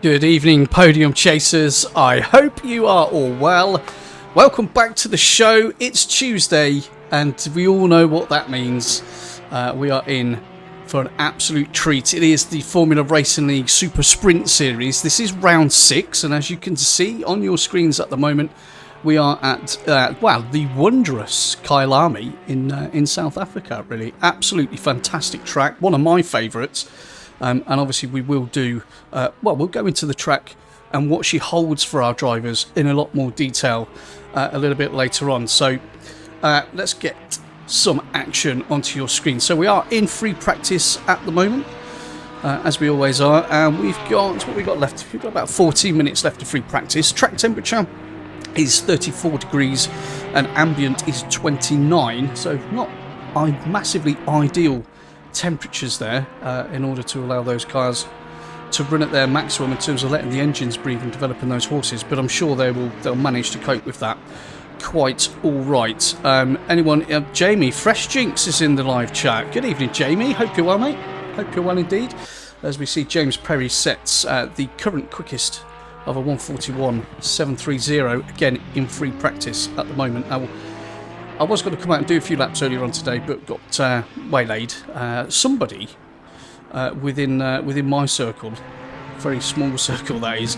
Good evening, Podium Chasers. I hope you are all well. Welcome back to the show. It's Tuesday, and we all know what that means. We are in for an absolute treat. It is the Formula Racing League Super Sprint Series. This is round 6, and as you can see on your screens at the moment, we are at, the wondrous Kyalami in South Africa, really. Absolutely fantastic track. One of my favourites. And obviously we will do, we'll go into the track and what she holds for our drivers in a lot more detail a little bit later on. So let's get some action onto your screen. So we are in free practice at the moment, as we always are. And we've got, what we got left? We've got about 14 minutes left of free practice. Track temperature is 34 degrees and ambient is 29. So not massively ideal temperatures there in order to allow those cars to run at their maximum in terms of letting the engines breathe and developing those horses, but I'm sure they'll manage to cope with that quite all right. Jamie Fresh Jinx is in the live chat. Good evening, Jamie. Hope you're well, mate. Hope you're well indeed. As we see, James Perry sets the current quickest of a 141.730 again in free practice at the moment. I was going to come out and do a few laps earlier on today, but got waylaid. Somebody within my circle, very small circle that is,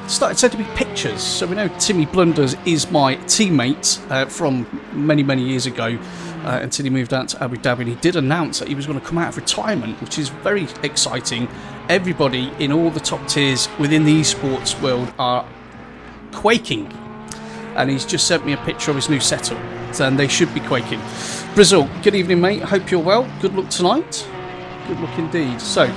started sending me pictures. So we know Timmy Blunders is my teammate from many years ago until he moved out to Abu Dhabi. And he did announce that he was going to come out of retirement, which is very exciting. Everybody in all the top tiers within the esports world are quaking. And he's just sent me a picture of his new setup, and they should be quaking. Brazil, good evening, mate. Hope you're well. Good luck tonight. Good luck indeed. So,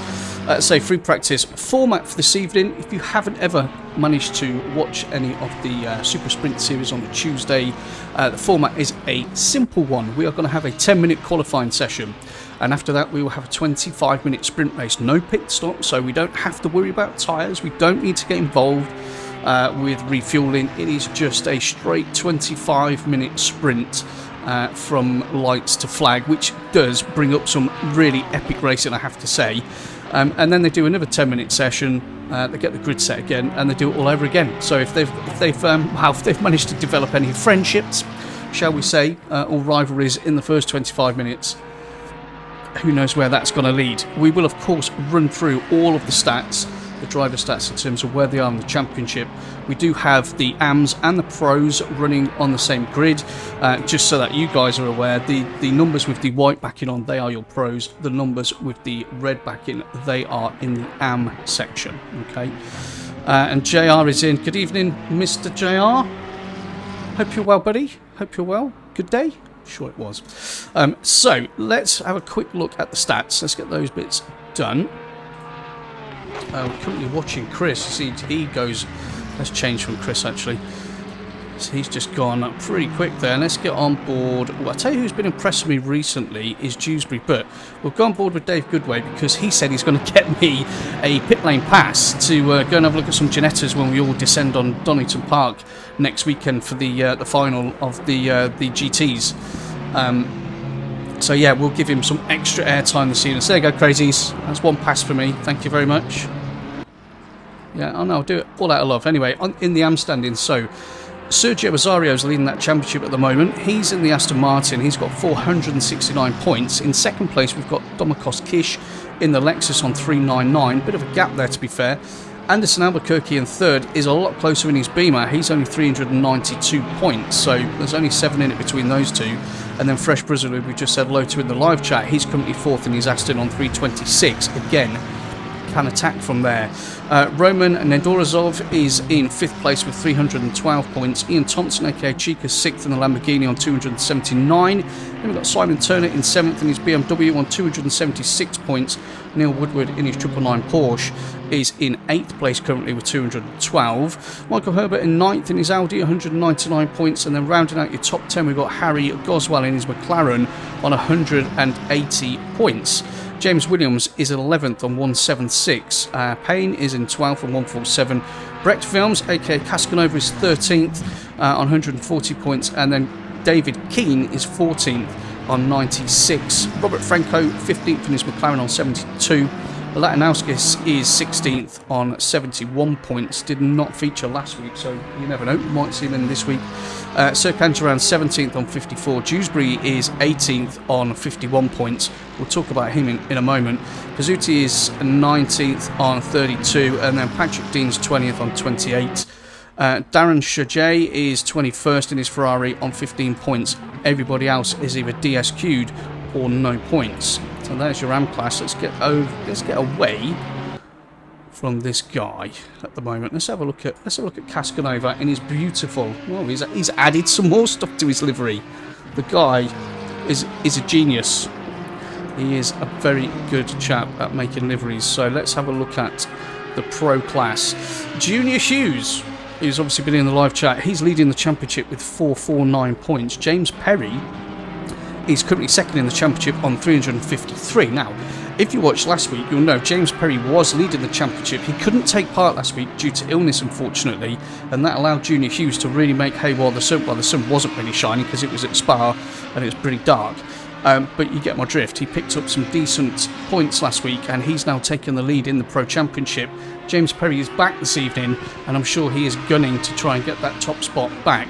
free practice format for this evening. If you haven't ever managed to watch any of the Super Sprint series on the Tuesday, the format is a simple one. We are going to have a 10-minute qualifying session, and after that we will have a 25-minute sprint race. No pit stop, so we don't have to worry about tyres. We don't need to get involved with refueling. It is just a straight 25-minute sprint from lights to flag, which does bring up some really epic racing, I have to say. And then they do another 10-minute session. They get the grid set again, and they do it all over again. So if they've managed to develop any friendships, shall we say, or rivalries in the first 25 minutes, who knows where that's going to lead. We will, of course, run through all of the stats, the driver stats in terms of where they are in the championship. We do have the AMs and the pros running on the same grid, just so that you guys are aware. The numbers with the white backing on, they are your pros. The numbers with the red backing, they are in the AM section. Okay, and JR is in. Good evening, Mr. JR. Hope you're well, buddy. Hope you're well. Good day. Sure it was. So let's have a quick look at the stats. Let's get those bits done. We're currently watching Chris. See, he goes. Let's change from Chris actually. So he's just gone up pretty quick there. Let's get on board. Well, I'll tell you who's been impressing me recently is Dewsbury, but we'll go on board with Dave Goodway because he said he's going to get me a pit lane pass to go and have a look at some Genettas when we all descend on Donington Park next weekend for the final of the GTs. So yeah, we'll give him some extra airtime this evening. So there you go, crazies. That's one pass for me. Thank you very much. Yeah, oh no, I'll do it all out of love. Anyway, in the AM standings, so Sergio Azario's leading that championship at the moment. He's in the Aston Martin. He's got 469 points. In second place, we've got Domikos Kish in the Lexus on 399. Bit of a gap there, to be fair. Anderson Albuquerque in third is a lot closer in his Beamer. He's only 392 points, so there's only 7 in it between those two. And then Fresh Brazil, who we just said hello to in the live chat, he's currently fourth in his Aston on 326. Again, can attack from there. Roman Nedorazov is in 5th place with 312 points. Ian Thompson, aka Chica, 6th in the Lamborghini on 279. Then we've got Simon Turner in 7th in his BMW on 276 points. Neil Woodward in his 999 Porsche is in 8th place currently with 212. Michael Herbert in 9th in his Audi, 199 points. And then rounding out your top 10, we've got Harry Goswell in his McLaren on 180 points. James Williams is 11th on 176. Payne is in 12th on 147. Brecht Films, aka Cascanova, is 13th on 140 points. And then David Keane is 14th on 96. Robert Franco, 15th in his McLaren on 72. Latinauskas is 16th on 71 points. Did not feature last week, so you never know. You might see him in this week. Sir Cantaran 17th on 54. Dewsbury is 18th on 51 points. We'll talk about him in a moment. Pizzuti is 19th on 32, and then Patrick Dean's 20th on 28. Darren Chajay is 21st in his Ferrari on 15 points. Everybody else is either DSQ'd or no points. So there's your AM class. Let's get away from this guy at the moment. Let's have a look at Cascanova in his beautiful. Well, he's added some more stuff to his livery. The guy is a genius. He is a very good chap at making liveries. So let's have a look at the pro class. Junior Hughes, who's obviously been in the live chat, he's leading the championship with 449 points. James Perry is currently second in the championship on 353. Now, if you watched last week, you'll know James Perry was leading the championship. He couldn't take part last week due to illness, unfortunately, and that allowed Junior Hughes to really make hay while the sun wasn't really shining because it was at Spa and it was pretty dark. But you get my drift. He picked up some decent points last week, and he's now taken the lead in the Pro Championship. James Perry is back this evening, and I'm sure he is gunning to try and get that top spot back.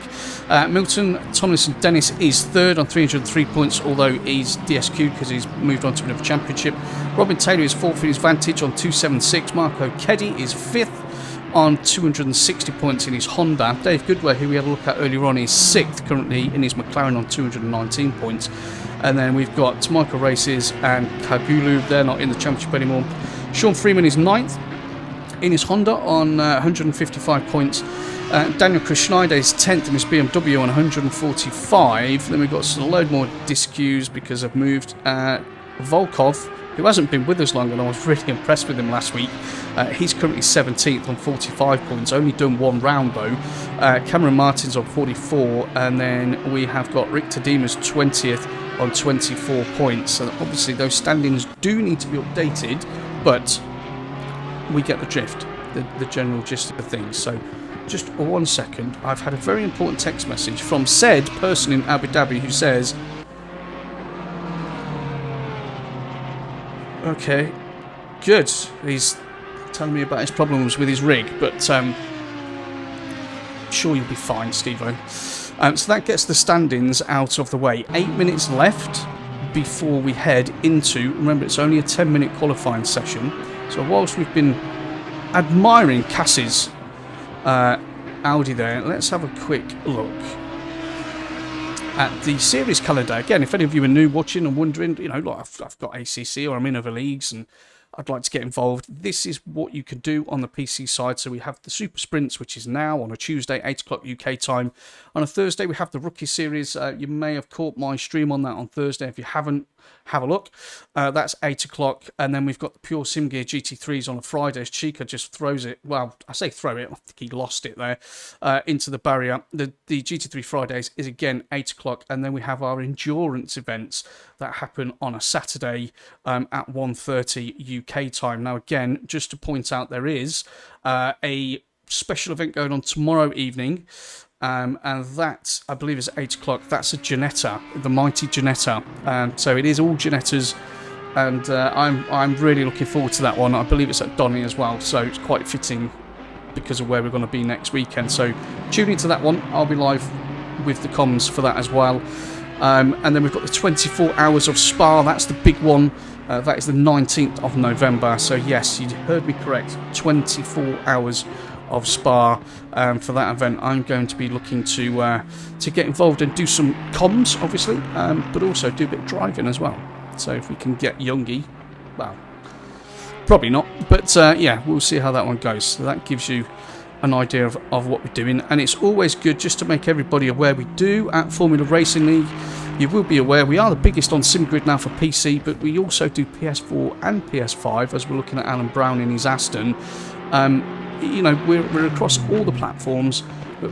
Milton Tomlinson Dennis is third on 303 points, although he's DSQ'd because he's moved on to another championship. Robin Taylor is fourth in his Vantage on 276. Marco Keddy is fifth on 260 points in his Honda. Dave Goodway, who we had a look at earlier on, is sixth currently in his McLaren on 219 points. And then we've got Michael Races and Kagulu. They're not in the championship anymore. Sean Freeman is ninth in his Honda on 155 points. Daniel Krishnaida is 10th in his BMW on 145. Then we've got a load more disques because I've moved. Volkov, who hasn't been with us long, and I was really impressed with him last week. He's currently 17th on 45 points, only done one round though. Cameron Martin's on 44, and then we have got Rick Tadima's 20th on 24 points. So obviously those standings do need to be updated, but we get the drift, the general gist of the things. So just 1 second, I've had a very important text message from said person in Abu Dhabi who says, okay, good. He's telling me about his problems with his rig, but sure you'll be fine, Steve-O. So that gets the standings out of the way. 8 minutes left before we head into, remember it's only a 10-minute qualifying session, so whilst we've been admiring Cass's Audi there, let's have a quick look at the series calendar. Again, if any of you are new watching and wondering, you know, like I've got ACC or I'm in other leagues and I'd like to get involved, this is what you can do on the PC side. So we have the Super Sprints, which is now on a Tuesday, 8 o'clock UK time. On a Thursday, we have the Rookie Series. You may have caught my stream on that on Thursday. If you haven't, have a look. That's 8 o'clock. And then we've got the Pure Sim Gear GT3s on a Friday. Chica just throws it, well, I say throw it, I think he lost it there, into the barrier. The GT3 Fridays is again 8 o'clock. And then we have our endurance events that happen on a Saturday at 1:30 UK time. Now, again, just to point out, there is a special event going on tomorrow evening. And that, I believe, is at 8 o'clock. That's a Ginetta, the mighty Ginetta. So it is all Ginettas, and I'm really looking forward to that one. I believe it's at Donny as well, so it's quite fitting because of where we're going to be next weekend. So tune into that one. I'll be live with the comms for that as well. And then we've got the 24 hours of Spa. That's the big one. That is the 19th of November. So yes, you heard me correct. 24 hours of Spa for that event. I'm going to be looking to get involved and do some comms, obviously, but also do a bit of driving as well. So if we can get Youngie, well, probably not, but yeah, we'll see how that one goes. So that gives you an idea of what we're doing, and it's always good just to make everybody aware we do at Formula Racing League. You will be aware we are the biggest on SimGrid now for PC, but we also do PS4 and PS5, as we're looking at Alan Brown in his Aston. You know, we're across all the platforms, but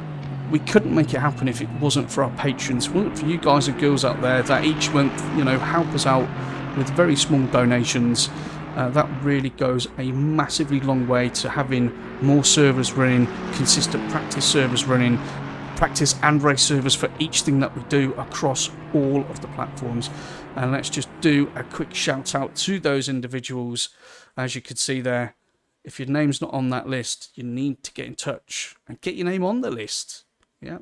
we couldn't make it happen if it wasn't for our patrons. It wasn't for you guys and girls out there that each month, you know, help us out with very small donations. That really goes a massively long way to having more servers running, consistent practice servers running, practice and race servers for each thing that we do across all of the platforms. And let's just do a quick shout out to those individuals As you can see there, if your name's not on that list, you need to get in touch and get your name on the list. Yeah.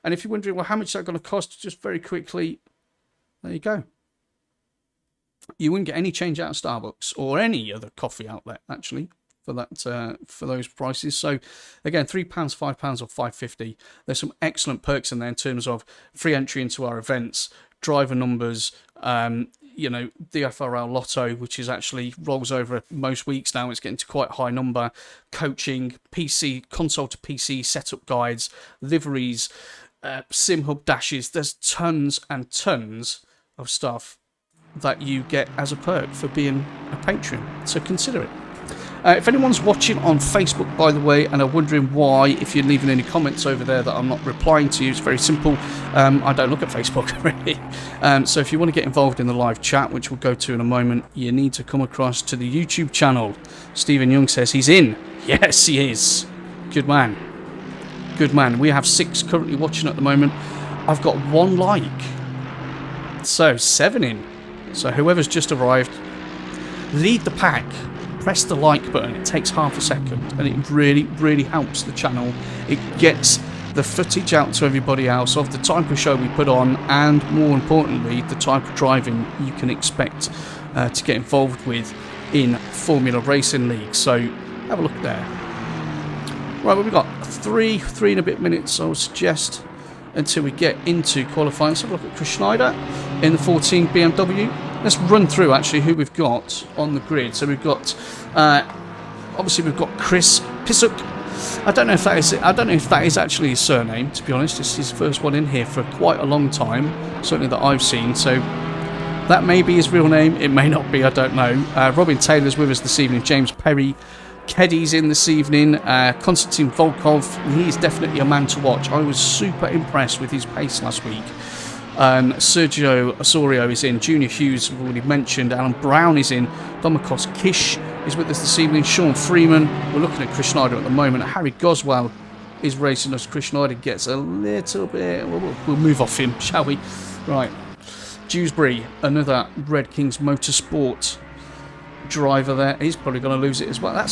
And if you're wondering, well, how much is that going to cost? Just very quickly, there you go. You wouldn't get any change out of Starbucks or any other coffee outlet, actually, for that for those prices. So again, £3, £5 or £5.50. There's some excellent perks in there in terms of free entry into our events, driver numbers, you know, the FRL Lotto, which is actually rolls over most weeks now. It's getting to quite a high number. Coaching, PC, console to PC setup guides, liveries, Sim Hub dashes. There's tons and tons of stuff that you get as a perk for being a patron. So consider it. If anyone's watching on Facebook, by the way, and are wondering why, if you're leaving any comments over there that I'm not replying to you, it's very simple. I don't look at Facebook, really. So if you want to get involved in the live chat, which we'll go to in a moment, you need to come across to the YouTube channel. Stephen Young says he's in. Yes, he is. Good man. Good man. We have 6 currently watching at the moment. I've got 1 like. So 7 in. So whoever's just arrived, lead the pack. Press the like button. It takes half a second, and it really, really helps the channel. It gets the footage out to everybody else of the type of show we put on, and more importantly, the type of driving you can expect to get involved with in Formula Racing League. So have a look there. Right, well, we've got three and a bit minutes, I would suggest, until we get into qualifying. Let's have a look at Chris Schneider in the 14 BMW. Let's run through actually who we've got on the grid. So we've got obviously we've got Chris Pisuk. I don't know if that is actually his surname, to be honest. It's his first one in here for quite a long time, certainly that I've seen. So that may be his real name. It may not be. I don't know. Robin Taylor's with us this evening. James Perry. Keddy's in this evening. Konstantin Volkov. He's definitely a man to watch. I was super impressed with his pace last week. Sergio Osorio is in. Junior Hughes, we've already mentioned. Alan Brown is in. Domikos Kish is with us this evening. Sean Freeman. We're looking at Chris Schneider at the moment. Harry Goswell is racing us. Chris Schneider gets a little bit... We'll move off him, shall we? Right. Dewsbury, another Red Kings Motorsport driver there. He's probably going to lose it as well.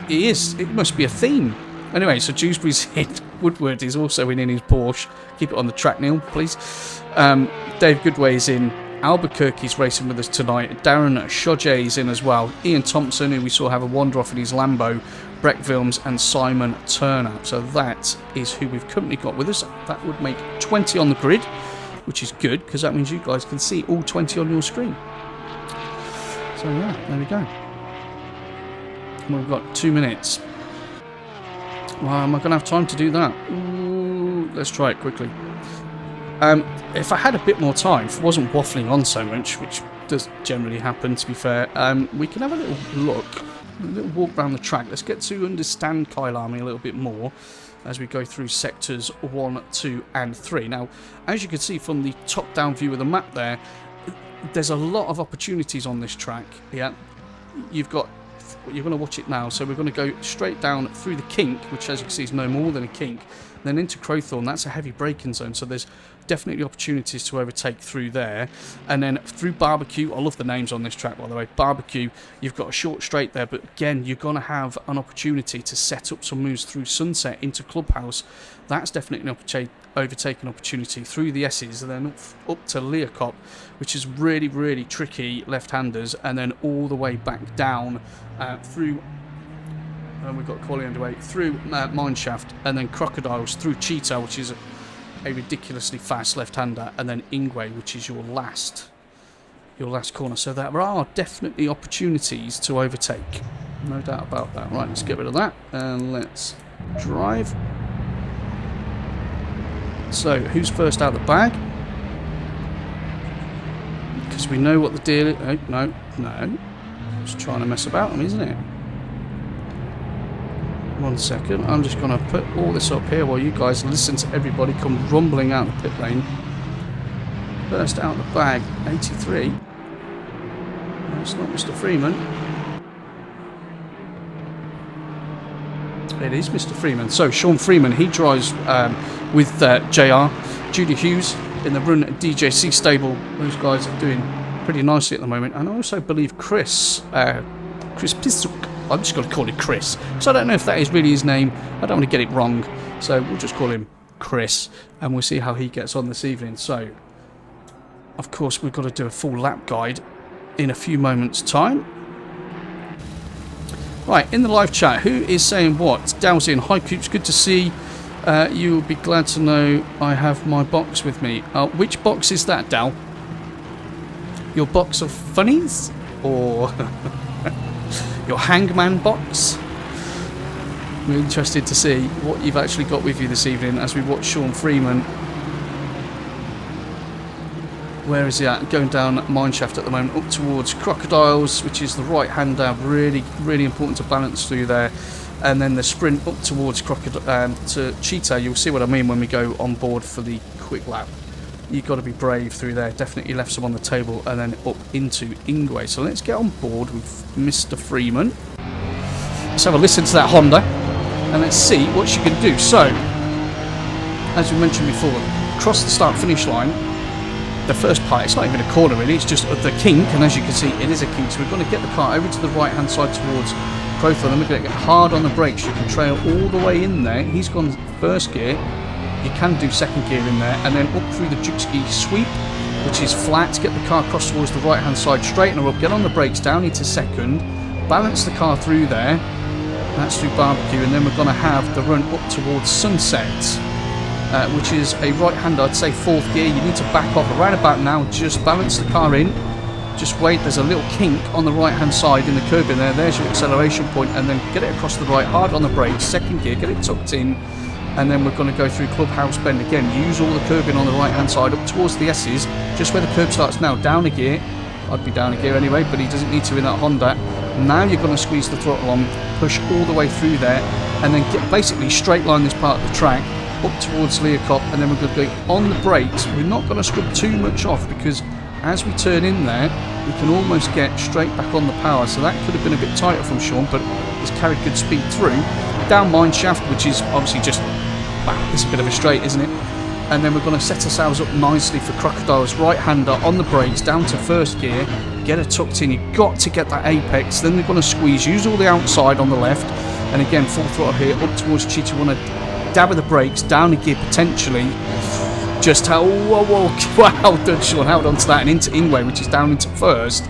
He is. It must be a theme. Anyway, so Dewsbury's in. Woodward is also in his Porsche. Keep it on the track, Neil, please. Dave Goodway is in. Albuquerque's racing with us tonight. Darren Shoje is in as well. Ian Thompson, who we saw have a wander off in his Lambo. Breck Vilms and Simon Turner. So that is who we've currently got with us. That would make 20 on the grid, which is good because that means you guys can see all 20 on your screen. So yeah, there we go. And we've got 2 minutes. Well, am I going to have time to do that? Ooh, let's try it quickly. If I had a bit more time, if I wasn't waffling on so much, which does generally happen, to be fair, we can have a little look, a little walk around the track. Let's get to understand Kyalami a little bit more as we go through sectors 1, 2 and 3. Now, as you can see from the top-down view of the map there, there's a lot of opportunities on this track. Yeah, you're going to watch it now. So we're going to go straight down through the kink, which as you can see is no more than a kink, then into Crowthorne. That's a heavy braking zone, so there's definitely opportunities to overtake through there. And then through Barbecue, I love the names on this track, by the way. Barbecue, you've got a short straight there, but again, you're going to have an opportunity to set up some moves through Sunset into Clubhouse. That's definitely an overtaking opportunity through the S's, and then up to Leacop, which is really, really tricky left-handers, and then all the way back down through, we've got quality underway, through Mineshaft, and then Crocodiles through Cheetah, which is a ridiculously fast left-hander, and then Ingwe, which is your last corner. So there are definitely opportunities to overtake, no doubt about that. Right, let's get rid of that, and let's drive. So, who's first out of the bag? Because we know what the deal is. Oh, no. Just trying to mess about them, isn't it? 1 second. I'm just going to put all this up here while you guys listen to everybody come rumbling out the pit lane. First out of the bag, 83. No, it's not Mr. Freeman. It is Mr. Freeman. So, Sean Freeman, he drives with JR. Judy Hughes in the Run DJC stable. Those guys are doing pretty nicely at the moment. And I also believe Chris Chris Pisuk. I'm just going to call him Chris, because I don't know if that is really his name. I don't want to get it wrong, so we'll just call him Chris, and we'll see how he gets on this evening. So, of course, we've got to do a full lap guide in a few moments' time. Right, in the live chat, who is saying what? Dow's in. Hi, Coops, good to see. You'll be glad to know I have my box with me. Which box is that, Dow? Your box of funnies? Or your hangman box? I'm interested to see what you've actually got with you this evening as we watch Sean Freeman. Where is he at? Going down Mineshaft at the moment, up towards Crocodiles, which is the right-hander. Really, really important to balance through there. And then the sprint up towards to Cheetah. You'll see what I mean when we go on board for the quick lap. You've got to be brave through there. Definitely left some on the table, and then up into Ingwe. So let's get on board with Mr. Freeman. Let's have a listen to that Honda, and let's see what she can do. So, as we mentioned before, across the start-finish line, the first part, it's not even a corner really, it's just the kink, and as you can see, it is a kink. So we're going to get the car over to the right-hand side towards Crowthorne, and we're going to get hard on the brakes. You can trail all the way in there. He's gone first gear. You can do second gear in there, and then up through the Jukski sweep, which is flat. Get the car across towards the right-hand side, straighten her up, get on the brakes, down into second, balance the car through there. That's through Barbecue, and then we're going to have the run up towards Sunset, which is a right-hander, I'd say fourth gear. You need to back off right about now, just balance the car in. Just wait, there's a little kink on the right-hand side in the curb in there. There's your acceleration point, and then get it across the right, hard on the brakes, second gear, get it tucked in. And then we're going to go through Clubhouse Bend again. Use all the curbing on the right hand side up towards the S's, just where the curb starts now. Down a gear. I'd be down a gear anyway, but he doesn't need to in that Honda. Now you're going to squeeze the throttle on, push all the way through there, and then get basically straight line this part of the track up towards Leacop, and then we're going to go on the brakes. We're not going to scrub too much off, because as we turn in there, we can almost get straight back on the power. So that could have been a bit tighter from Sean, but he's carried good speed through. Down Mineshaft, which is obviously just, wow, it's a bit of a straight, isn't it? And then we're going to set ourselves up nicely for Crocodiles. Right-hander on the brakes, down to first gear, get her tucked in. You've got to get that apex. Then we're going to squeeze, use all the outside on the left. And again, full throttle here, up towards Cheetah. Want to dab of the brakes, down a gear potentially. Just how, wow done Sean, held on to that and into Ingwe, which is down into first.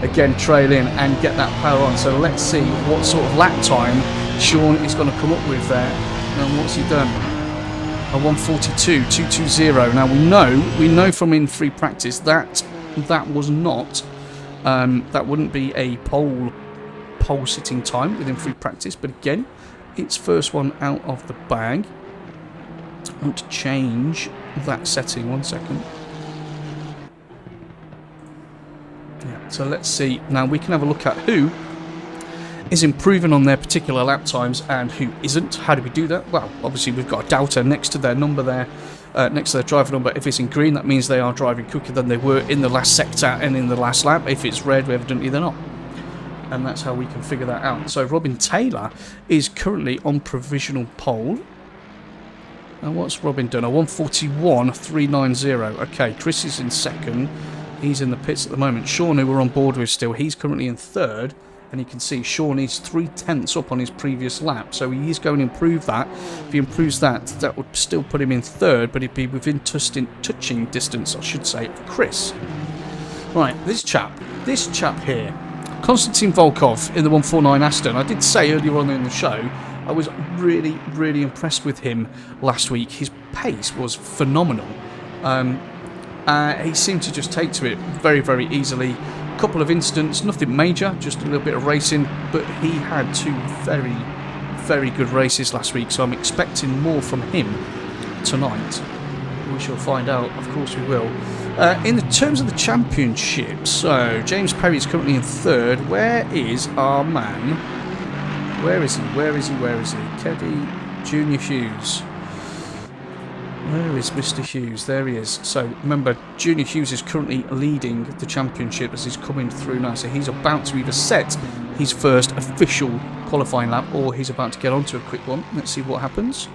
Again, trail in and get that power on. So let's see what sort of lap time Sean is going to come up with there. And what's he done? A 1:42.220. Now we know from in free practice that was not that wouldn't be a pole sitting time within free practice. But again, it's first one out of the bag. I want to change that setting. 1 second. Yeah. So let's see. Now we can have a look at who is improving on their particular lap times and who isn't. How do we do that? Well, obviously we've got a doubter next to their number there, next to their driver number. If it's in green, that means they are driving quicker than they were in the last sector and in the last lap. If it's red, evidently they're not. And that's how we can figure that out. So Robin Taylor is currently on provisional pole. And what's Robin done? A 1:41.390. Okay, Chris is in second. He's in the pits at the moment. Sean, who we're on board with still, he's currently in third. And you can see Sean is 3/10 up on his previous lap. So he is going to improve that. If he improves that, that would still put him in third, but he'd be within touching distance, I should say, of Chris. Right, this chap here, Konstantin Volkov in the 149 Aston. I did say earlier on in the show, I was really, really impressed with him last week. His pace was phenomenal. He seemed to just take to it very, very easily. A couple of incidents, nothing major, just a little bit of racing, but he had two very, very good races last week, so I'm expecting more from him tonight. We shall find out, of course we will. In the terms of the championship, so James Perry's currently in third. Where is our man? Where is he? Keddy Junior Hughes. Where is Mr. Hughes? There he is. So remember, Junior Hughes is currently leading the championship as he's coming through now. So he's about to either set his first official qualifying lap or he's about to get onto a quick one. Let's see what happens.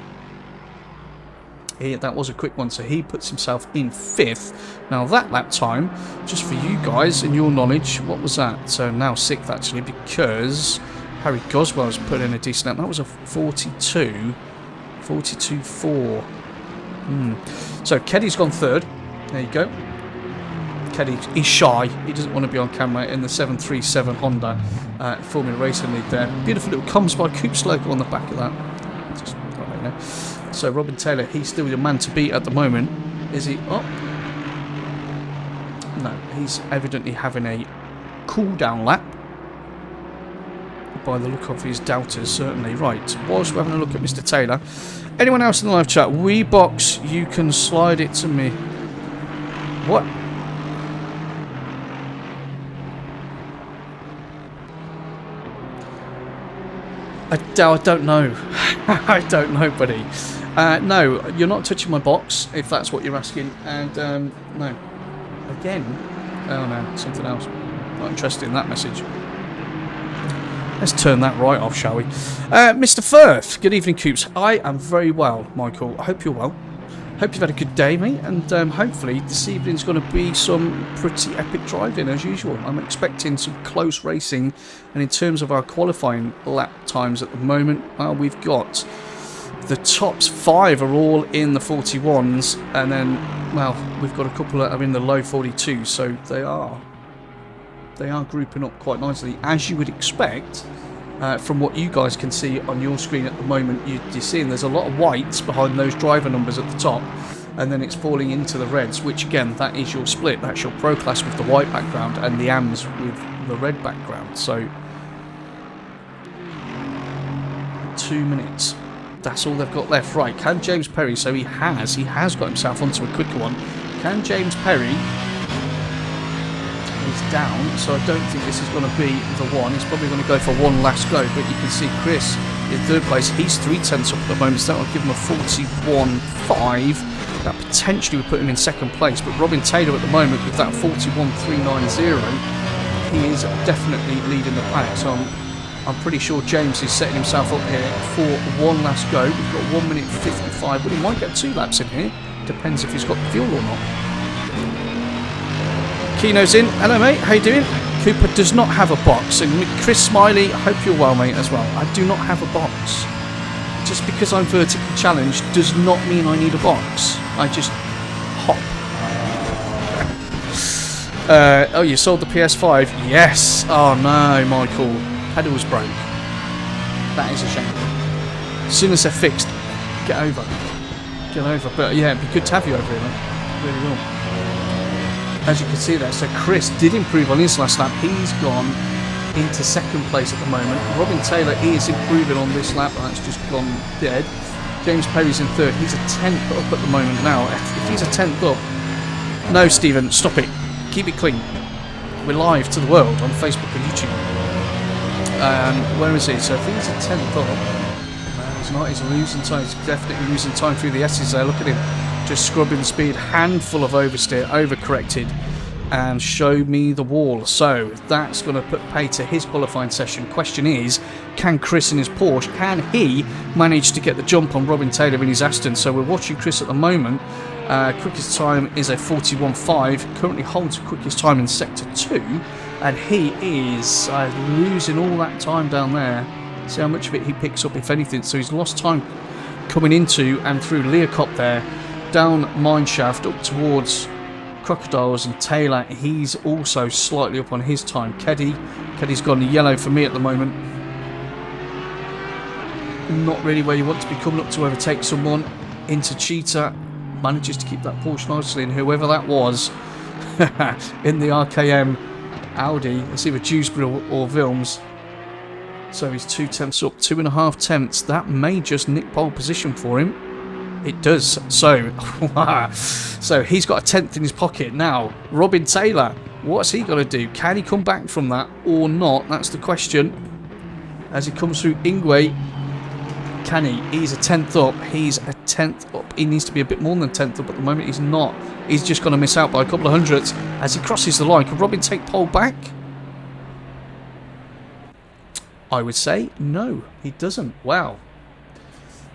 That was a quick one, so he puts himself in 5th. Now that lap time, just for you guys and your knowledge, what was that? So now 6th actually, because Harry Goswell's put in a decent lap. That was a 42.4. So Keddy's gone 3rd. There you go. Keddy is shy. He doesn't want to be on camera in the 737 Honda Formula Racing League there. Beautiful little COMMSbyCOOPS logo on the back of that. Just right, you know. So Robin Taylor, he's still the man to beat at the moment. Is he up? No, he's evidently having a cool-down lap. By the look of his doubters, certainly. Right, whilst we're having a look at Mr. Taylor, anyone else in the live chat, WeBox, you can slide it to me. What? I don't know. I don't know, buddy. No, you're not touching my box, if that's what you're asking. And, no. Again. Oh, no, something else. Not interested in that message. Let's turn that right off, shall we? Mr. Firth, good evening, Coops. I am very well, Michael. I hope you're well. Hope you've had a good day, mate. And hopefully this evening's going to be some pretty epic driving, as usual. I'm expecting some close racing. And in terms of our qualifying lap times at the moment, well, we've got the tops 5 are all in the 41s. And then, well, we've got a couple that are in the low 42s. So they are grouping up quite nicely, as you would expect. From what you guys can see on your screen at the moment, you're seeing there's a lot of whites behind those driver numbers at the top, and then it's falling into the reds, which again, that is your split. That's your Pro Class with the white background and the AMS with the red background. So 2 minutes. That's all they've got left. Right, can James Perry, so he has got himself onto a quicker one. Can James Perry... is down, so I don't think this is going to be the one. He's probably going to go for one last go, but you can see Chris in 3rd place. He's 3/10 up at the moment, so that will give him a 41.5. That potentially would put him in 2nd place, but Robin Taylor at the moment with that 41.390, he is definitely leading the pack. So I'm pretty sure James is setting himself up here for one last go. We've got 1 minute 55, but he might get 2 laps in here. Depends if he's got the fuel or not. Kino's in. Hello, mate. How you doing? Cooper does not have a box. And Chris Smiley, I hope you're well, mate, as well. I do not have a box. Just because I'm vertically challenged does not mean I need a box. I just hop. Oh, you sold the PS5? Yes. Oh, no, Michael. Pedals broke. That is a shame. As soon as they're fixed, get over. Get over. But, yeah, it'd be good to have you over here, mate. Really will. As you can see there, so Chris did improve on his last lap. He's gone into 2nd place at the moment. Robin Taylor is improving on this lap, and that's just gone dead. James Perry's in 3rd. He's a 10th up at the moment now. If he's a 10th up... No, Stephen, stop it. Keep it clean. We're live to the world on Facebook and YouTube. Where is he? So if he's a 10th up... No, he's not. He's losing time. He's definitely losing time through the S's there. Look at him. Just scrubbing speed, handful of oversteer, overcorrected, and show me the wall. So that's going to put pay to his qualifying session. Question is, can Chris in his Porsche, can he manage to get the jump on Robin Taylor in his Aston? So we're watching Chris at the moment. Quickest time is a 41.5, currently holds the quickest time in Sector 2, and he is losing all that time down there. See how much of it he picks up, if anything. So he's lost time coming into and through Learcop there, down Mineshaft up towards Crocodiles, and Taylor, he's also slightly up on his time. Keddy's gone yellow for me at the moment. Not really where you want to be coming up to overtake someone. Into Cheetah, manages to keep that Porsche nicely, and whoever that was in the RKM Audi, it's either Dewsbury or Vilms. So he's 2 tenths up, 2.5 tenths. That may just nick pole position for him. It does. So, so he's got a 10th in his pocket. Now, Robin Taylor, what's he got to do? Can he come back from that or not? That's the question. As he comes through Ingwe, can he? He's a 10th up. He's a 10th up. He needs to be a bit more than 10th up at the moment. He's not. He's just going to miss out by a couple of hundredths as he crosses the line. Can Robin take pole back? I would say no, he doesn't. Wow.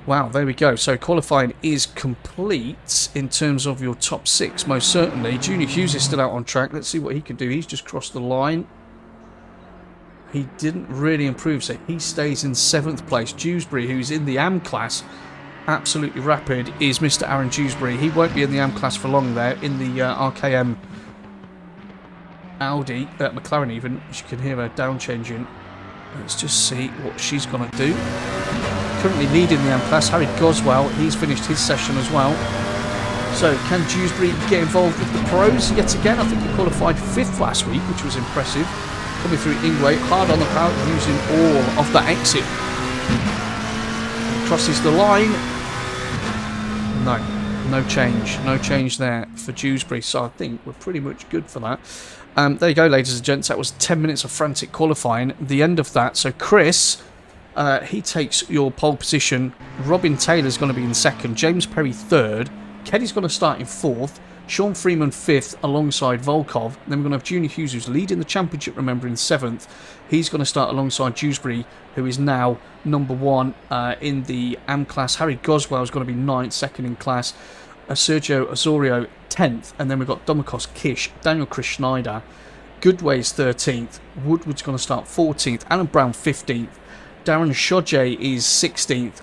Wow, there we go. So qualifying is complete in terms of your top 6, most certainly. Junior Hughes is still out on track. Let's see what he can do. He's just crossed the line. He didn't really improve, so he stays in 7th place. Dewsbury, who's in the AM class, absolutely rapid, is Mr. Aaron Dewsbury. He won't be in the AM class for long there, in the RKM Audi, McLaren even, as you can hear her down changing. Let's just see what she's going to do. Currently leading the AM class, Harry Goswell, he's finished his session as well. So can Dewsbury get involved with the pros yet again? I think he qualified 5th last week, which was impressive. Coming through Ingway, hard on the power, using all of that exit. Crosses the line. No change there for Dewsbury, so I think we're pretty much good for that. There you go, ladies and gents, that was 10 minutes of frantic qualifying, the end of that. So Chris, he takes your pole position. Robin Taylor's going to be in 2nd, James Perry 3rd, Keddy's going to start in 4th, Sean Freeman 5th alongside Volkov. Then we're going to have Junior Hughes, who's leading the championship, remember, in 7th. He's going to start alongside Dewsbury, who is now number 1 in the AM class. Harry Goswell is going to be 9th, 2nd in class. Sergio Osorio 10th. And then we've got Domikos Kish, Daniel Chris Schneider. Goodway's 13th. Woodward's going to start 14th. Alan Brown 15th. Darren Shodje is 16th.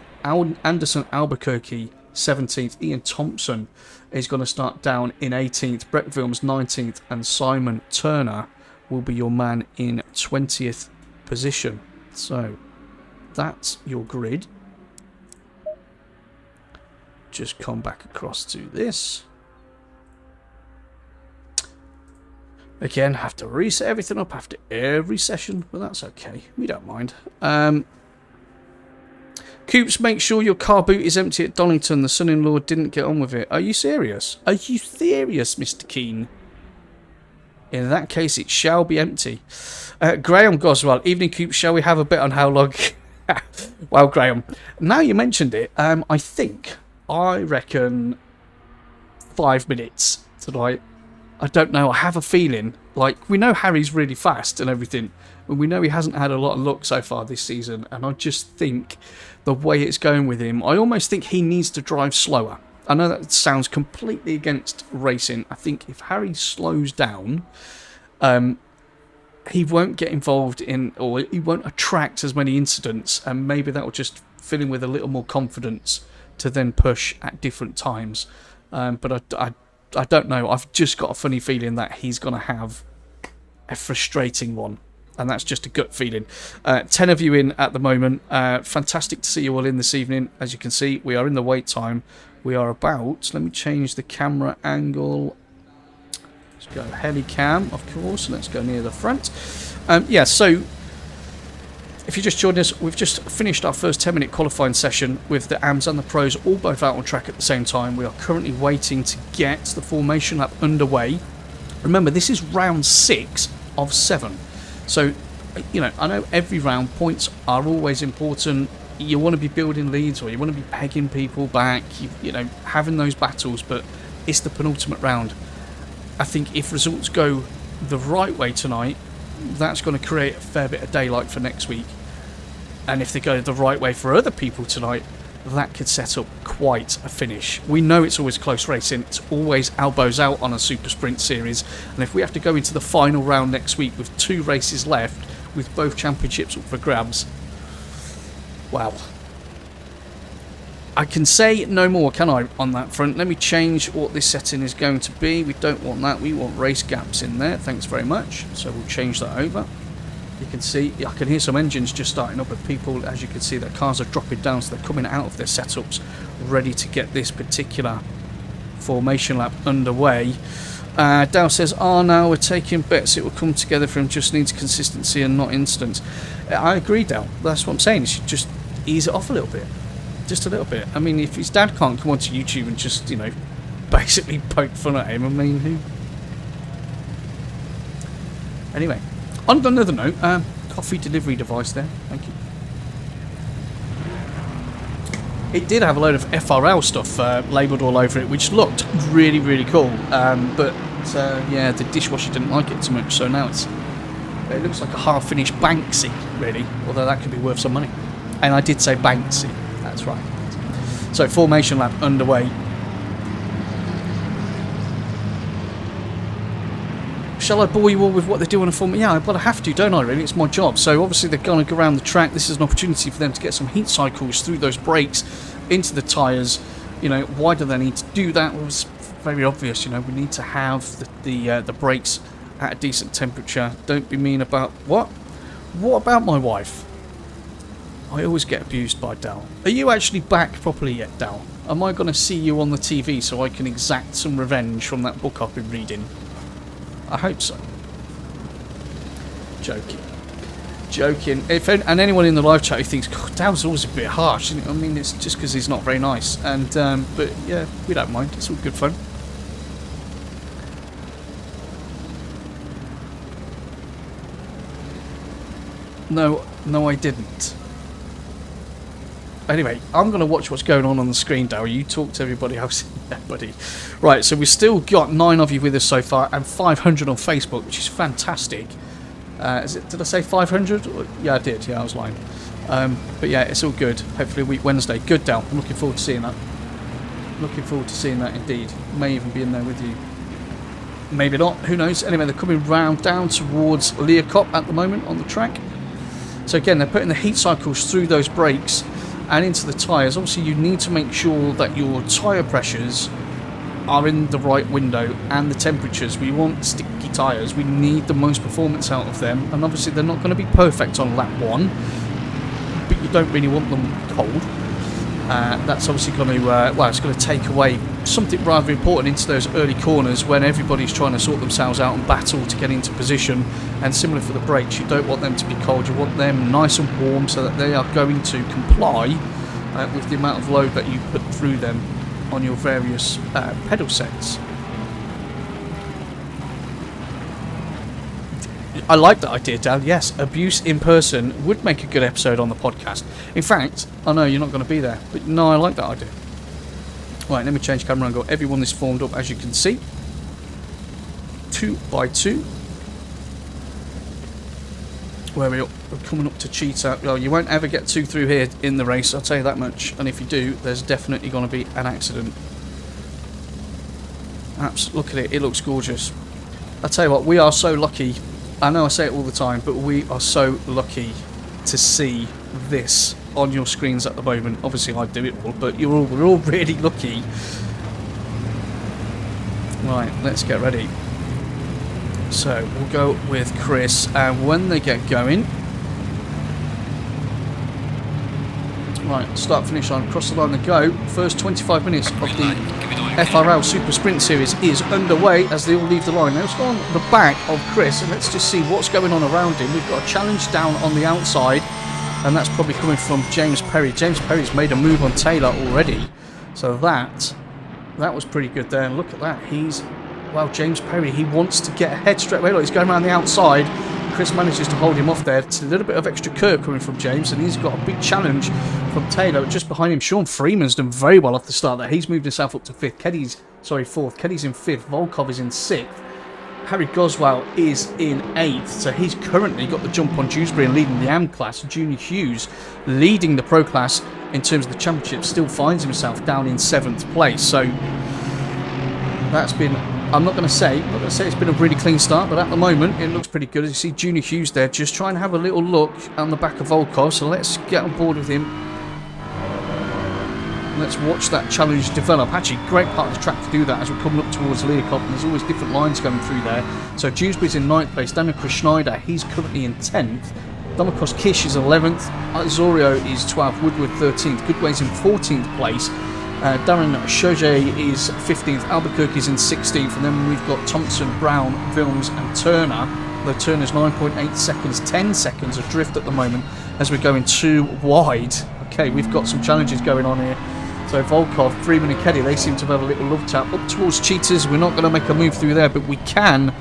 Anderson Albuquerque 17th. Ian Thompson is going to start down in 18th. Brett Vilms 19th. And Simon Turner will be your man in 20th position. So that's your grid. Just come back across to this. Again, have to reset everything up after every session, but that's okay. We don't mind. Coops, make sure your car boot is empty at Donington. The son-in-law didn't get on with it. Are you serious? Are you serious, Mr. Keane? In that case, it shall be empty. Graham Goswell, evening Coops, shall we have a bit on how long? Well, Graham, now you mentioned it, I reckon 5 minutes tonight. I don't know, I have a feeling, like, we know Harry's really fast and everything, and we know he hasn't had a lot of luck so far this season, and I just think the way it's going with him, I almost think he needs to drive slower. I know that sounds completely against racing. I think if Harry slows down, he won't get involved in, or he won't attract as many incidents, and maybe that will just fill him with a little more confidence to then push at different times. But I don't know. I've just got a funny feeling that he's going to have a frustrating one. And that's just a gut feeling. 10 of you in at the moment. Fantastic to see you all in this evening. As you can see, we are in the wait time. We are about... Let me change the camera angle. Let's go helicam, of course. Let's go near the front. Yeah, so... If you just joined us, we've just finished our first 10-minute qualifying session with the AMs and the pros all both out on track at the same time. We are currently waiting to get the formation lap underway. Remember, this is round 6 of 7. So, you know, I know every round points are always important. You want to be building leads, or you want to be pegging people back, you know, having those battles, but it's the penultimate round. I think if results go the right way tonight, that's going to create a fair bit of daylight for next week. And if they go the right way for other people tonight, that could set up quite a finish. We know it's always close racing. It's always elbows out on a super sprint series. And if we have to go into the final round next week with 2 races left, with both championships up for grabs, wow. I can say no more, can I, on that front? Let me change what this setting is going to be. We don't want that. We want race gaps in there. Thanks very much. So we'll change that over. You can see, I can hear some engines just starting up with people. As you can see, their cars are dropping down, so they're coming out of their setups, ready to get this particular formation lap underway. Dow says, now we're taking bets. It will come together for him. Just needs consistency and not incidents. I agree, Dow. That's what I'm saying. He should just ease it off a little bit. Just a little bit. I mean, if his dad can't come onto YouTube and just, you know, basically poke fun at him, I mean, who? Anyway, on another note, coffee delivery device there. Thank you. It did have a load of FRL stuff labelled all over it, which looked really, really cool. But yeah, the dishwasher didn't like it too much, so now it looks like a half-finished Banksy, really. Although that could be worth some money. And I did say Banksy. That's right. So formation lap underway. Shall I bore you all with what they do on a formation? Yeah, but I have to, don't I, really? It's my job. So obviously they're going to go around the track. This is an opportunity for them to get some heat cycles through those brakes into the tyres. You know, why do they need to do that? Well, it's very obvious. You know, we need to have the brakes at a decent temperature. Don't be mean about... What? What about my wife? I always get abused by Dal. Are you actually back properly yet, Dal? Am I going to see you on the TV so I can exact some revenge from that book I've been reading? I hope so. Joking. And anyone in the live chat who thinks, God, Dal's always a bit harsh. I mean, it's just because he's not very nice. And but yeah, we don't mind. It's all good fun. No, I didn't. Anyway, I'm going to watch what's going on the screen, Dal. You talk to everybody else in there, buddy. Right, so we've still got 9 of you with us so far, and 500 on Facebook, which is fantastic. Did I say 500? Yeah, I did. Yeah, I was lying. But yeah, it's all good. Hopefully a week Wednesday. Good, Dal. I'm looking forward to seeing that. Looking forward to seeing that indeed. May even be in there with you. Maybe not. Who knows? Anyway, they're coming round down towards Leacop at the moment on the track. So again, they're putting the heat cycles through those brakes and into the tyres. Obviously, you need to make sure that your tyre pressures are in the right window and the temperatures. We want sticky tyres. We need the most performance out of them. And obviously, they're not going to be perfect on lap 1, but you don't really want them cold. That's obviously going to, well, it's going to take away something rather important into those early corners when everybody's trying to sort themselves out and battle to get into position. And similar for the brakes, you don't want them to be cold, you want them nice and warm so that they are going to comply with the amount of load that you put through them on your various pedal sets. I like that idea, Dal. Yes, abuse in person would make a good episode on the podcast. In fact, I know you're not going to be there, but no, I like that idea. Right, let me change camera and go. Everyone is formed up, as you can see. 2 by 2. Where we're coming up to Cheetah. Well, you won't ever get 2 through here in the race, I'll tell you that much. And if you do, there's definitely going to be an accident. Look at it, it looks gorgeous. I'll tell you what, we are so lucky. I know I say it all the time, but we are so lucky to see this on your screens at the moment. Obviously, I do it all, but we're all really lucky. Right, let's get ready. So, we'll go with Chris, and when they get going... Right, start, finish line, cross the line and go. First 25 minutes of the FRL Super Sprint Series is underway as they all leave the line. Now let's go on the back of Chris and let's just see what's going on around him. We've got a challenge down on the outside, and that's probably coming from James Perry. James Perry's made a move on Taylor already, so that was pretty good there. And look at that, well, James Perry, he wants to get ahead straight away. Look, he's going around the outside. Chris manages to hold him off there. It's a little bit of extra curve coming from James, and he's got a big challenge from Taylor. Just behind him, Sean Freeman's done very well off the start there. He's moved himself up to 5th. Fourth. Keddy's in 5th. Volkov is in 6th. Harry Goswell is in 8th. So he's currently got the jump on Dewsbury and leading the AM class. Junior Hughes leading the Pro class in terms of the championship still finds himself down in 7th place. So that's been... I'm not going to say it's been a really clean start, but at the moment it looks pretty good. As you see Junior Hughes there, just trying to have a little look on the back of Volkov. So let's get on board with him. Let's watch that challenge develop. Actually, great part of the track to do that as we're coming up towards Leacop, and there's always different lines going through there. So Dewsbury's in 9th place. Daniel Chris Schneider, he's currently in 10th. Domikos Kish is 11th. Azorio is 12th. Woodward 13th. Goodway's in 14th place. Darren Shoje is 15th, Albuquerque is in 16th, and then we've got Thompson, Brown, Vilms and Turner. Though Turner's 9.8 seconds, 10 seconds adrift at the moment as we're going too wide. Okay, we've got some challenges going on here. So Volkov, Freeman and Keddy, they seem to have a little love tap. Up towards Cheetahs, we're not going to make a move through there, but we can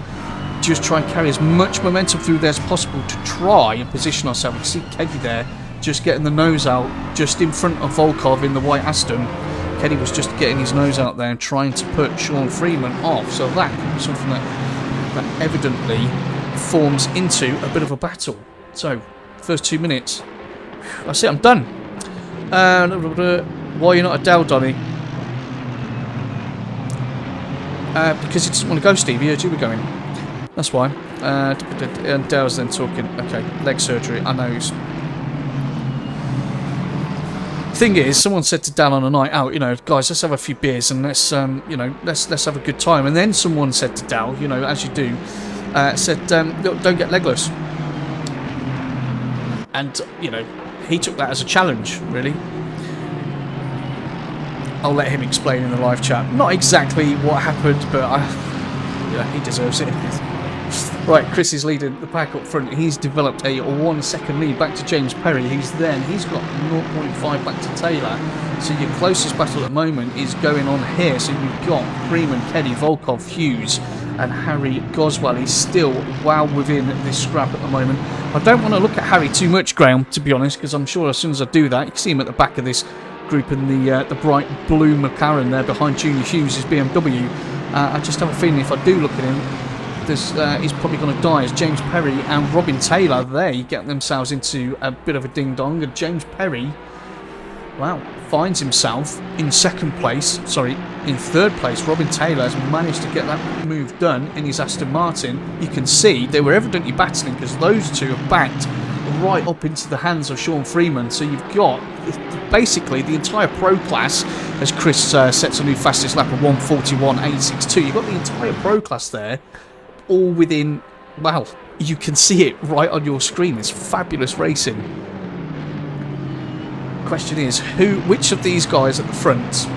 just try and carry as much momentum through there as possible to try and position ourselves. We see Keddy there, just getting the nose out, just in front of Volkov in the white Aston. Keddy was just getting his nose out there and trying to put Sean Freeman off. So that could be something that evidently forms into a bit of a battle. So, first 2 minutes. That's it, I'm done. Why are you not a Dell, Donny? Because he doesn't want to go, Steve. He heard you were going. That's why. And Dell's then talking, okay, leg surgery. I know. Thing is, someone said to Dell on a night out, you know, guys, let's have a few beers and let's, you know, let's have a good time. And then someone said to Dell, you know, as you do, said, don't get legless. And, you know, he took that as a challenge, really. I'll let him explain in the live chat. Not exactly what happened, but yeah, he deserves it. Right, Chris is leading the pack up front. He's developed a 1 second lead back to James Perry. He's got 0.5 back to Taylor. So your closest battle at the moment is going on here. So you've got Freeman, Keddy, Volkov, Hughes, and Harry Goswell. He's still well within this scrap at the moment. I don't want to look at Harry too much, Graham, to be honest, because I'm sure as soon as I do that, you can see him at the back of this group in the bright blue McLaren there behind Junior Hughes' BMW. I just have a feeling if I do look at him, he's probably going to die as James Perry and Robin Taylor, they get themselves into a bit of a ding-dong. And James Perry, wow, finds himself in third place. Robin Taylor has managed to get that move done in his Aston Martin. You can see they were evidently battling because those two have backed right up into the hands of Sean Freeman. So you've got basically the entire pro class, as Chris sets a new fastest lap of 1:41.862. You've got the entire pro class there, all within, well, you can see it right on your screen. It's fabulous racing. Question is, which of these guys at the front,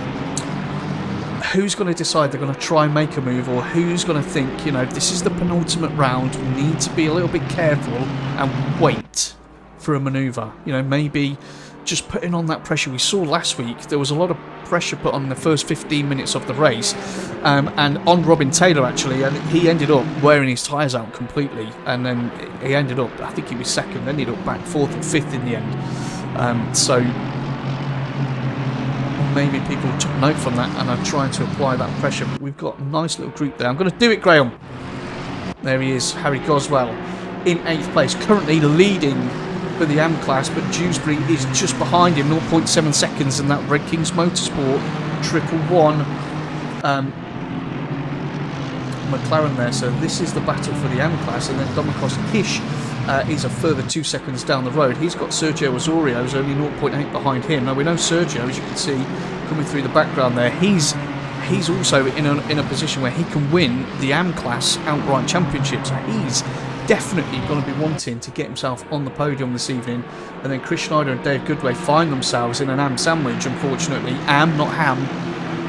who's going to decide they're going to try and make a move, or who's going to think, you know, this is the penultimate round, we need to be a little bit careful and wait for a manoeuvre. You know, maybe just putting on that pressure. We saw last week there was a lot of pressure put on the first 15 minutes of the race, and on Robin Taylor actually, and he ended up wearing his tyres out completely, and then he ended up, I think he was second, ended up back 4th and 5th in the end. So maybe people took note from that and are trying to apply that pressure. But we've got a nice little group there. I'm going to do it, Graham. There he is, Harry Goswell in 8th place, currently leading for the AM class, but Dewsbury is just behind him, 0.7 seconds, in that Red Kings Motorsport 111 McLaren there. So this is the battle for the AM class, and then Domikos Kish is a further 2 seconds down the road. He's got Sergio Osorio, who's only 0.8 behind him. Now we know Sergio, as you can see coming through the background there, he's also in a position where he can win the AM class outright championship. So he's definitely going to be wanting to get himself on the podium this evening. And then Chris Schneider and Dave Goodway find themselves in an AM sandwich, unfortunately. AM, not ham,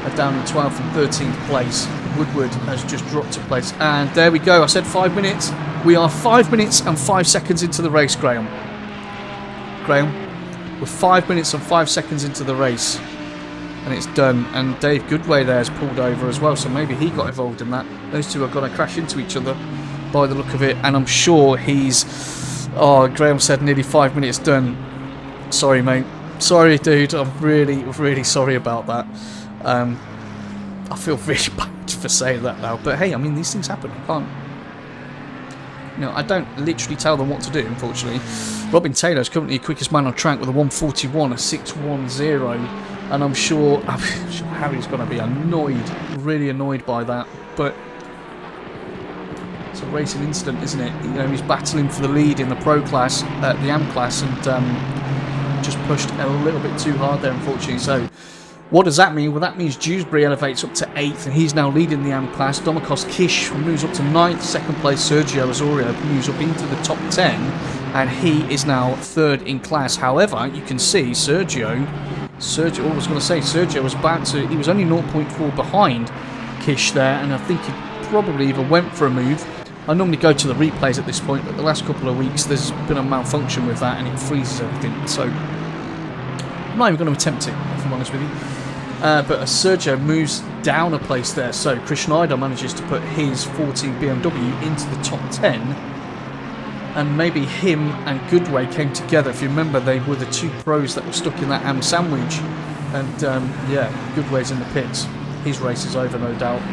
are down in 12th and 13th place. Woodward has just dropped to place. And there we go. I said 5 minutes. We are 5 minutes and 5 seconds into the race, Graham. We're 5 minutes and 5 seconds into the race. And it's done. And Dave Goodway there has pulled over as well. So maybe he got involved in that. Those two are going to crash into each other by the look of it, and I'm sure Graham said nearly 5 minutes done. Sorry, mate. Sorry, dude. I'm really, really sorry about that. I feel really bad for saying that now, but hey, I mean, these things happen. I can't, I don't literally tell them what to do, unfortunately. Robin Taylor is currently the quickest man on track with a 1:41.610, and I'm sure Harry's going to be really annoyed by that, but it's a racing incident, isn't it? You know, he's battling for the lead in the pro class, the AM class, and just pushed a little bit too hard there, unfortunately. So what does that mean? Well, that means Dewsbury elevates up to 8th, and he's now leading the AM class. Domikos Kish moves up to 9th. Second place, Sergio Osorio moves up into the top 10, and he is now 3rd in class. However, you can see Sergio was he was only 0.4 behind Kish there, and I think he probably even went for a move. I normally go to the replays at this point, but the last couple of weeks there's been a malfunction with that and it freezes everything, so I'm not even going to attempt it, if I'm honest with you. But Sergio moves down a place there, so Chris Schneider manages to put his 14 BMW into the top 10, and maybe him and Goodway came together. If you remember, they were the two pros that were stuck in that AM sandwich, and Goodway's in the pits. His race is over, no doubt.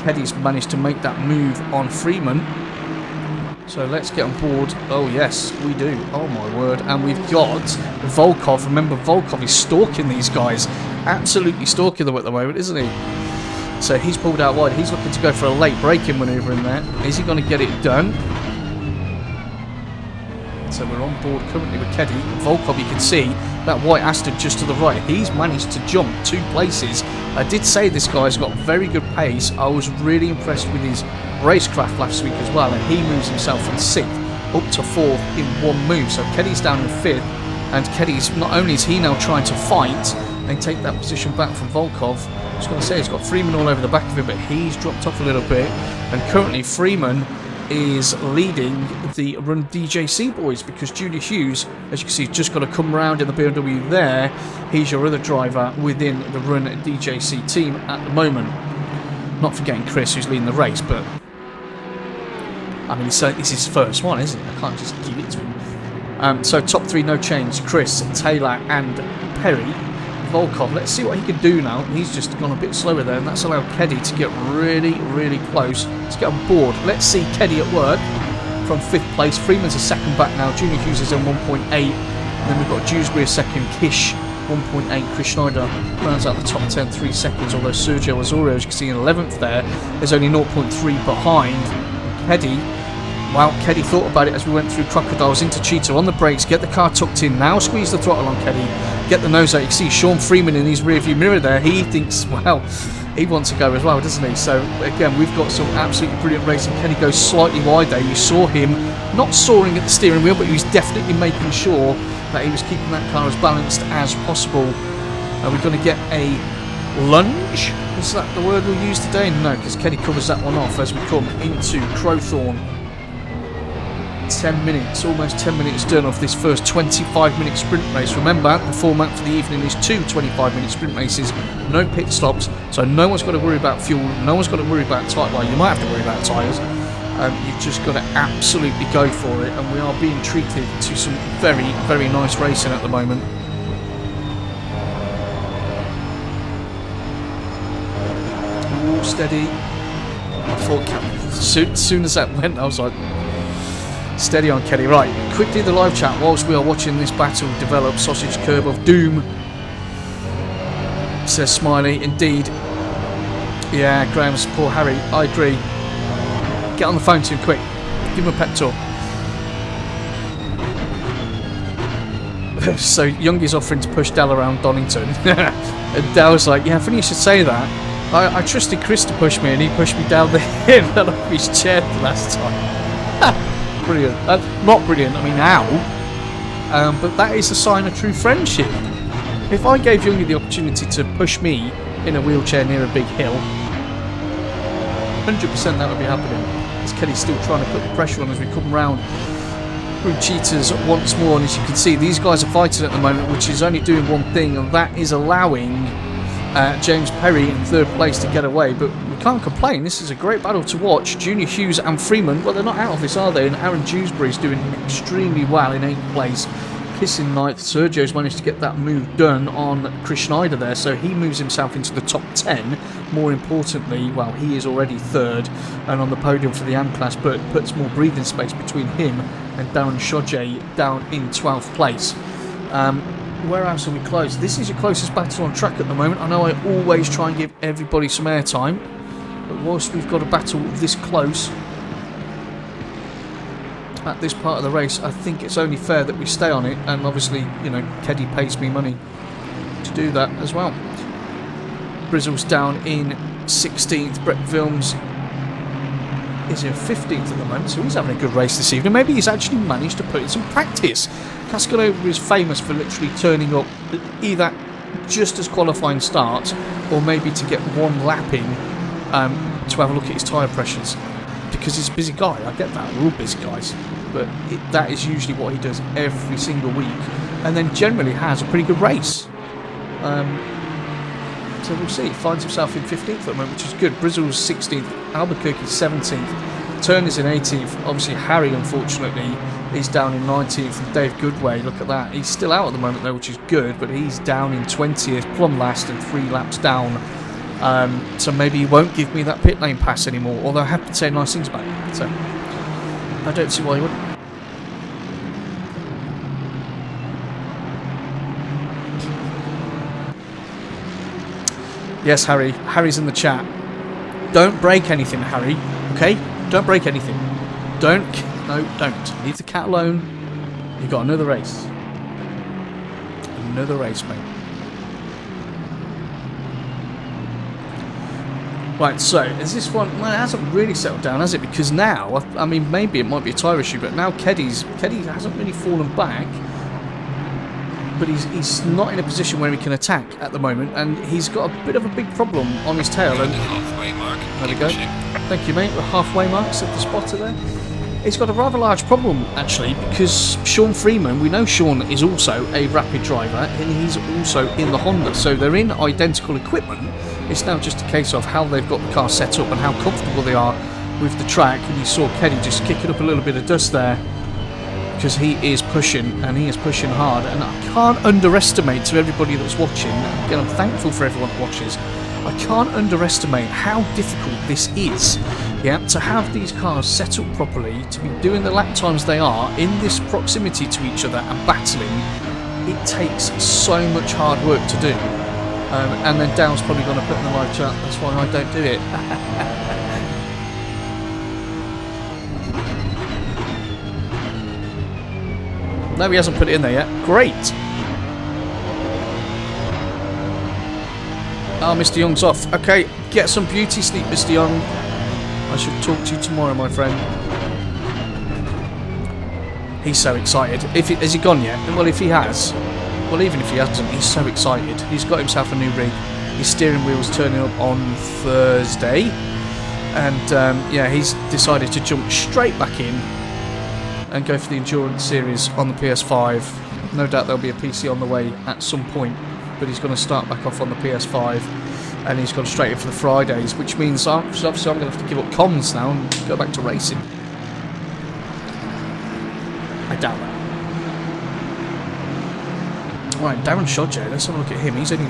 Keddy's managed to make that move on Freeman. So let's get on board. Oh yes, we do. Oh my word. And we've got Volkov. Remember, Volkov is stalking these guys. absolutely stalking them at the moment, isn't he? So he's pulled out wide. He's looking to go for a late braking manoeuvre in there. Is he going to get it done? So we're on board currently with Keddy. Volkov, you can see that white Aston just to the right. He's managed to jump 2 places. I did say this guy's got very good pace. I was really impressed with his racecraft last week as well, and he moves himself from 6th up to 4th in 1 move. So Keddy's down in 5th, and Keddy's, not only is he now trying to fight and take that position back from Volkov, I was going to say he's got Freeman all over the back of him, but he's dropped off a little bit, and currently Freeman is leading the Run DJC boys, because Junior Hughes, as you can see, just got to come round in the BMW there. He's your other driver within the Run DJC team at the moment. Not forgetting Chris, who's leading the race, but I mean, it's his first one, isn't it? I can't just give it to him. So top 3, no change. Chris, Taylor and Perry. Volkov, let's see what he can do now. He's just gone a bit slower there, and that's allowed Keddy to get really, really close to get on board. Let's see Keddy at work from 5th place. Freeman's a 2nd back now. Junior Hughes is in 1.8. And then we've got Dewsbury a 2nd. Kish 1.8. Chris Schneider rounds out the top 10, 3 seconds. Although Sergio Osorio, as you can see, in 11th there, is only 0.3 behind Keddy. Wow, Keddy thought about it as we went through Crocodiles into Cheetah. On the brakes, get the car tucked in. Now squeeze the throttle on Keddy. Get the nose out. You can see Sean Freeman in his rearview mirror there. He thinks, well, he wants to go as well, doesn't he? So, again, we've got some absolutely brilliant racing. Keddy goes slightly wide there. You saw him not soaring at the steering wheel, but he was definitely making sure that he was keeping that car as balanced as possible. Are we going to get a lunge? Is that the word we'll use today? No, because Keddy covers that one off as we come into Crowthorne. 10 minutes, almost 10 minutes done off this first 25-minute sprint race. Remember, the format for the evening is 2 25-minute sprint races, no pit stops, so no one's got to worry about fuel, no one's got to worry about tyre. Well, you might have to worry about tyres. You've just got to absolutely go for it, and we are being treated to some very, very nice racing at the moment. Ooh, steady. I thought as soon as that went, I was like, steady on Keddy. Right, quickly the live chat whilst we are watching this battle develop. Sausage curb of doom, says Smiley. Indeed. Yeah, Graham's poor Harry. I agree. Get on the phone to him quick. Give him a pep talk. So Youngie's offering to push Dell around Donington. And Dell's like, yeah, I think you should say that. I trusted Chris to push me, and he pushed me down the hill and off his chair the last time. Brilliant. Not brilliant, I mean how? But that is a sign of true friendship. If I gave Youngie the opportunity to push me in a wheelchair near a big hill, 100% that would be happening. As Kelly's still trying to put the pressure on as we come round through Cheetahs once more, and as you can see, these guys are fighting at the moment, which is only doing one thing, and that is allowing James Perry in 3rd place to get away. But we can't complain. This is a great battle to watch. Junior Hughes and Freeman, well, they're not out of this, are they? And Aaron Dewsbury's doing extremely well in 8th place. Kiss in 9th. Sergio's managed to get that move done on Chris Schneider there, so he moves himself into the top 10. More importantly, well, he is already 3rd and on the podium for the AM class, but puts more breathing space between him and Darren Shodje down in 12th place. Where else are we close? This is your closest battle on track at the moment. I know I always try and give everybody some airtime, but whilst we've got a battle this close at this part of the race, I think it's only fair that we stay on it, and obviously, you know, Keddy pays me money to do that as well. Brizzle's down in 16th. Brett Vilms is in 15th at the moment, so he's having a good race this evening. Maybe he's actually managed to put in some practice. Cascalova is famous for literally turning up either just as qualifying starts, or maybe to get one lap in to have a look at his tyre pressures, because he's a busy guy. I get that, we're all busy guys, but that is usually what he does every single week, and then generally has a pretty good race. So we'll see. He finds himself in 15th at the moment, which is good. Brizzle's 16th, Albuquerque 17th, Turner's in 18th. Obviously Harry, unfortunately, is down in 19th, and Dave Goodway, look at that, he's still out at the moment though, which is good, but he's down in 20th, plumb last and 3 laps down. So maybe he won't give me that pit lane pass anymore, although I have been saying nice things about it, so I don't see why he wouldn't. Yes, Harry. Harry's in the chat. Don't break anything, Harry. Okay? Don't break anything. Don't. No, don't. Leave the cat alone. You've got another race. Another race, mate. Right, so is this one? Well, it hasn't really settled down, has it? Because now, I mean, maybe it might be a tyre issue, but now Keddy hasn't really fallen back. But he's not in a position where he can attack at the moment, and he's got a bit of a big problem on his tail. And halfway mark. there we go. Thank you, mate. We're halfway marks at the spotter there. He's got a rather large problem, actually, because Sean Freeman, we know Sean is also a rapid driver, and he's also in the Honda, so they're in identical equipment. It's now just a case of how they've got the car set up and how comfortable they are with the track. And you saw Keddy just kicking up a little bit of dust there, because he is pushing, and he is pushing hard. And I can't underestimate, to everybody that's watching, again, I'm thankful for everyone that watches, I can't underestimate how difficult this is, yeah, to have these cars set up properly, to be doing the lap times they are in this proximity to each other and battling. It takes so much hard work to do. And then Dale's probably going to put in the live chat, that's why I don't do it. No, he hasn't put it in there yet. Great. Oh, Mr. Young's off. Okay, get some beauty sleep, Mr. Young. I should talk to you tomorrow, my friend. He's so excited. Has he gone yet? Well, if he has, well, even if he hasn't, he's so excited. He's got himself a new rig. His steering wheel's turning up on Thursday. And, yeah, he's decided to jump straight back in and go for the Endurance Series on the PS5. No doubt there'll be a PC on the way at some point, but he's going to start back off on the PS5, and he's gone straight in for the Fridays, which means obviously I'm going to have to give up comms now and go back to racing. I doubt that. Right, Darren Shodjo, let's have a look at him. He's only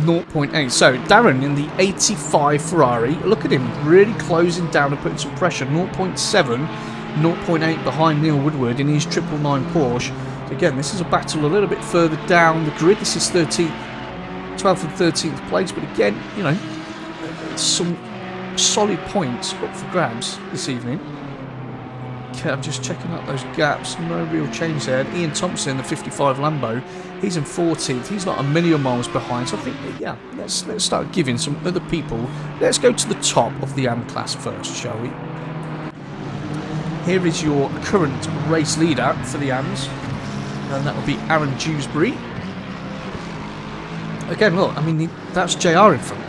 0.8. So, Darren in the 85 Ferrari. Look at him, really closing down and putting some pressure. 0.7, 0.8 behind Neil Woodward in his 999 Porsche. So again, this is a battle a little bit further down the grid. This is 12th and 13th place. But again, you know, some solid points up for grabs this evening. Okay, I'm just checking out those gaps. No real change there. And Ian Thompson in the 55 Lambo, he's in 14th. He's not a million miles behind. So I think, yeah, let's start giving some other people. Let's go to the top of the AM class first, shall we? Here is your current race leader for the AMs, and that will be Aaron Dewsbury. Again, look, I mean, that's JR in front.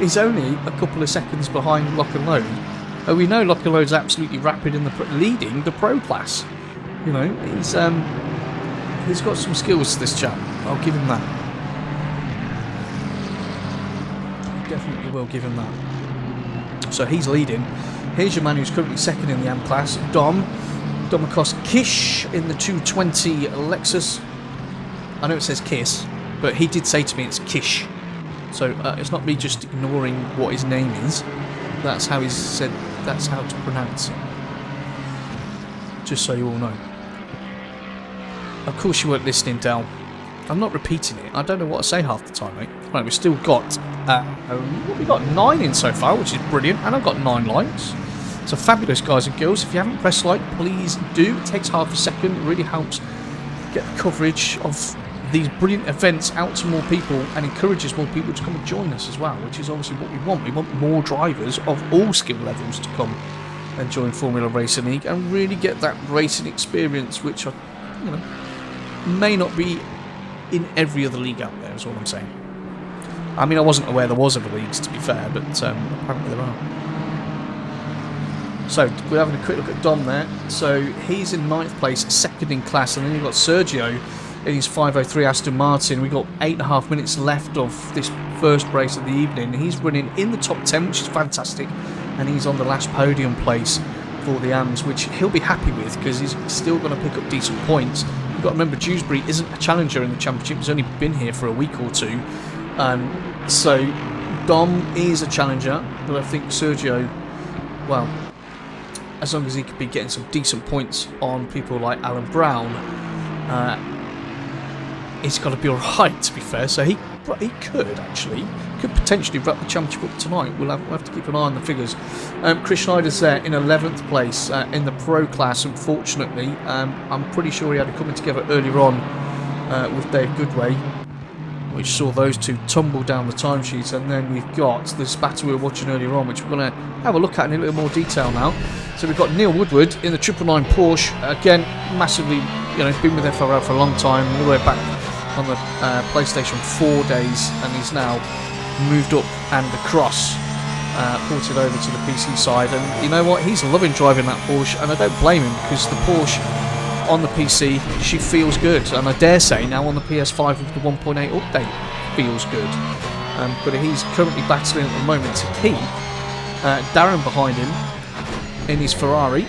He's only a couple of seconds behind Lock and Load. We know Lock and Load's absolutely rapid in leading the pro class. You know, he's got some skills, this chap. I'll give him that. Definitely will give him that. So he's leading. Here's your man who's currently second in the AM class, Dom across Kish in the 220 Lexus. I know it says Kiss, but he did say to me it's Kish. So it's not me just ignoring what his name is. That's how he's said, that's how to pronounce it. Just so you all know. Of course you weren't listening, Del. I'm not repeating it. I don't know what to say half the time, mate. Right, we've still got, we've got 9 in so far, which is brilliant, and I've got 9 likes. So fabulous, guys and girls. If you haven't pressed like, please do. It takes half a second. It really helps get the coverage of these brilliant events out to more people and encourages more people to come and join us as well, which is obviously what we want. We want more drivers of all skill levels to come and join Formula Racing League and really get that racing experience, which you know, may not be in every other league out there, is all I'm saying. I mean, I wasn't aware there was other leagues, to be fair, but apparently there are. So we're having a quick look at Dom there. So he's in 9th place, second in class, and then you've got Sergio in his 503 Aston Martin. We've got 8.5 minutes left of this first race of the evening. He's running in the top 10, which is fantastic, and he's on the last podium place for the AMs, which he'll be happy with because he's still going to pick up decent points. You've got to remember, Dewsbury isn't a challenger in the championship. He's only been here for a week or two. So Dom is a challenger, but I think Sergio, well, as long as he could be getting some decent points on people like Alan Brown, he's got to be alright, to be fair. So he he could actually. Could potentially wrap the championship up tonight. We'll have to keep an eye on the figures. Chris Schneider's there in 11th place in the pro class, unfortunately. I'm pretty sure he had it coming together earlier on with Dave Goodway, which saw those two tumble down the timesheets. And then we've got this battle we were watching earlier on, which we're going to have a look at in a little more detail now. So we've got Neil Woodward in the 999 Porsche. Again, massively, been with FRL for a long time, all the way back on the PlayStation 4 days, and he's now moved up and across, ported over to the PC side. And you know what? He's loving driving that Porsche, and I don't blame him, because the Porsche on the PC, she feels good, and I dare say now on the PS5 with the 1.8 update feels good. But he's currently battling at the moment to keep Darren behind him in his Ferrari.